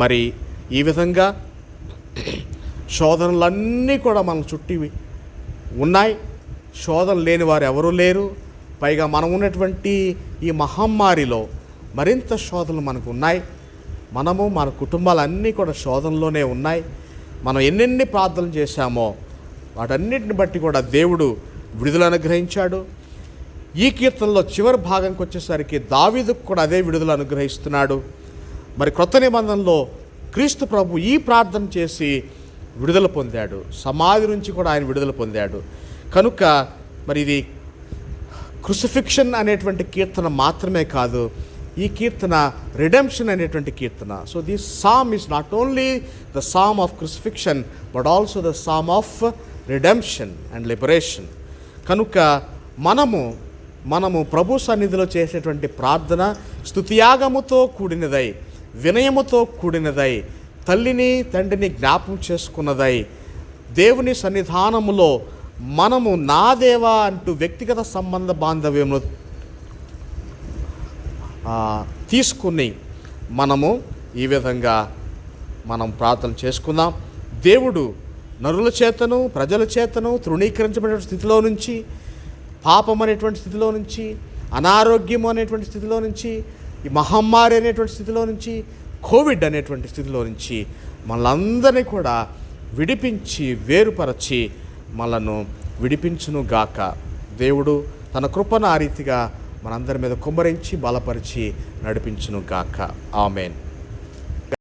మరి ఈ విధంగా శోధనలన్నీ కూడా మన చుట్టి ఉన్నాయి. శోధన లేని వారు ఎవరూ లేరు. పైగా మనం ఉన్నటువంటి ఈ మహమ్మారిలో మరింత శోధనలు మనకు ఉన్నాయి. మనము మన కుటుంబాలన్నీ కూడా శోధనలోనే ఉన్నాయి. మనం ఎన్నెన్ని ప్రార్థనలు చేశామో వాటన్నిటిని బట్టి కూడా దేవుడు విడుదల అనుగ్రహించాడు. ఈ కీర్తనలో చివరి భాగంకి వచ్చేసరికి దావీదుకు కూడా అదే విడుదల అనుగ్రహిస్తున్నాడు. మరి క్రొత్త నిబంధనలో క్రీస్తు ప్రభు ఈ ప్రార్థన చేసి విడుదల పొందాడు, సమాధి నుంచి కూడా ఆయన విడుదల పొందాడు. కనుక మరి ఇది క్రూసిఫిక్షన్ అనేటువంటి కీర్తన మాత్రమే కాదు, ఈ కీర్తన రిడెంప్షన్ అనేటువంటి కీర్తన. So this psalm is not only the psalm of crucifixion but also the psalm of redemption and liberation. కనుక మనము ప్రభు సన్నిధిలో చేసేటువంటి ప్రార్థన స్తుతియాగముతో కూడినదై, వినయముతో కూడినదై, తల్లిని తండ్రిని జ్ఞాపకం చేసుకున్నదై, దేవుని సన్నిధానములో మనము నా దేవా అంటూ వ్యక్తిగత సంబంధ బాంధవ్యమును తీసుకుని మనము ఈ విధంగా మనం ప్రార్థన చేసుకుందాం. దేవుడు నరుల చేతను ప్రజల చేతను తృణీకరించబడిన స్థితిలో నుంచి, పాపం అనేటువంటి స్థితిలో నుంచి, అనారోగ్యం అనేటువంటి స్థితిలో నుంచి, ఈ మహమ్మారి అనేటువంటి స్థితిలో నుంచి, కోవిడ్ అనేటువంటి స్థితిలో నుంచి మనలందరినీ కూడా విడిపించి వేరుపరచి మనను విడిపించును గాక. దేవుడు తన కృపను ఆ రీతిగా మనందరి మీద కుమ్మరించి బలపరిచి నడిపించును గాక. ఆమేన్.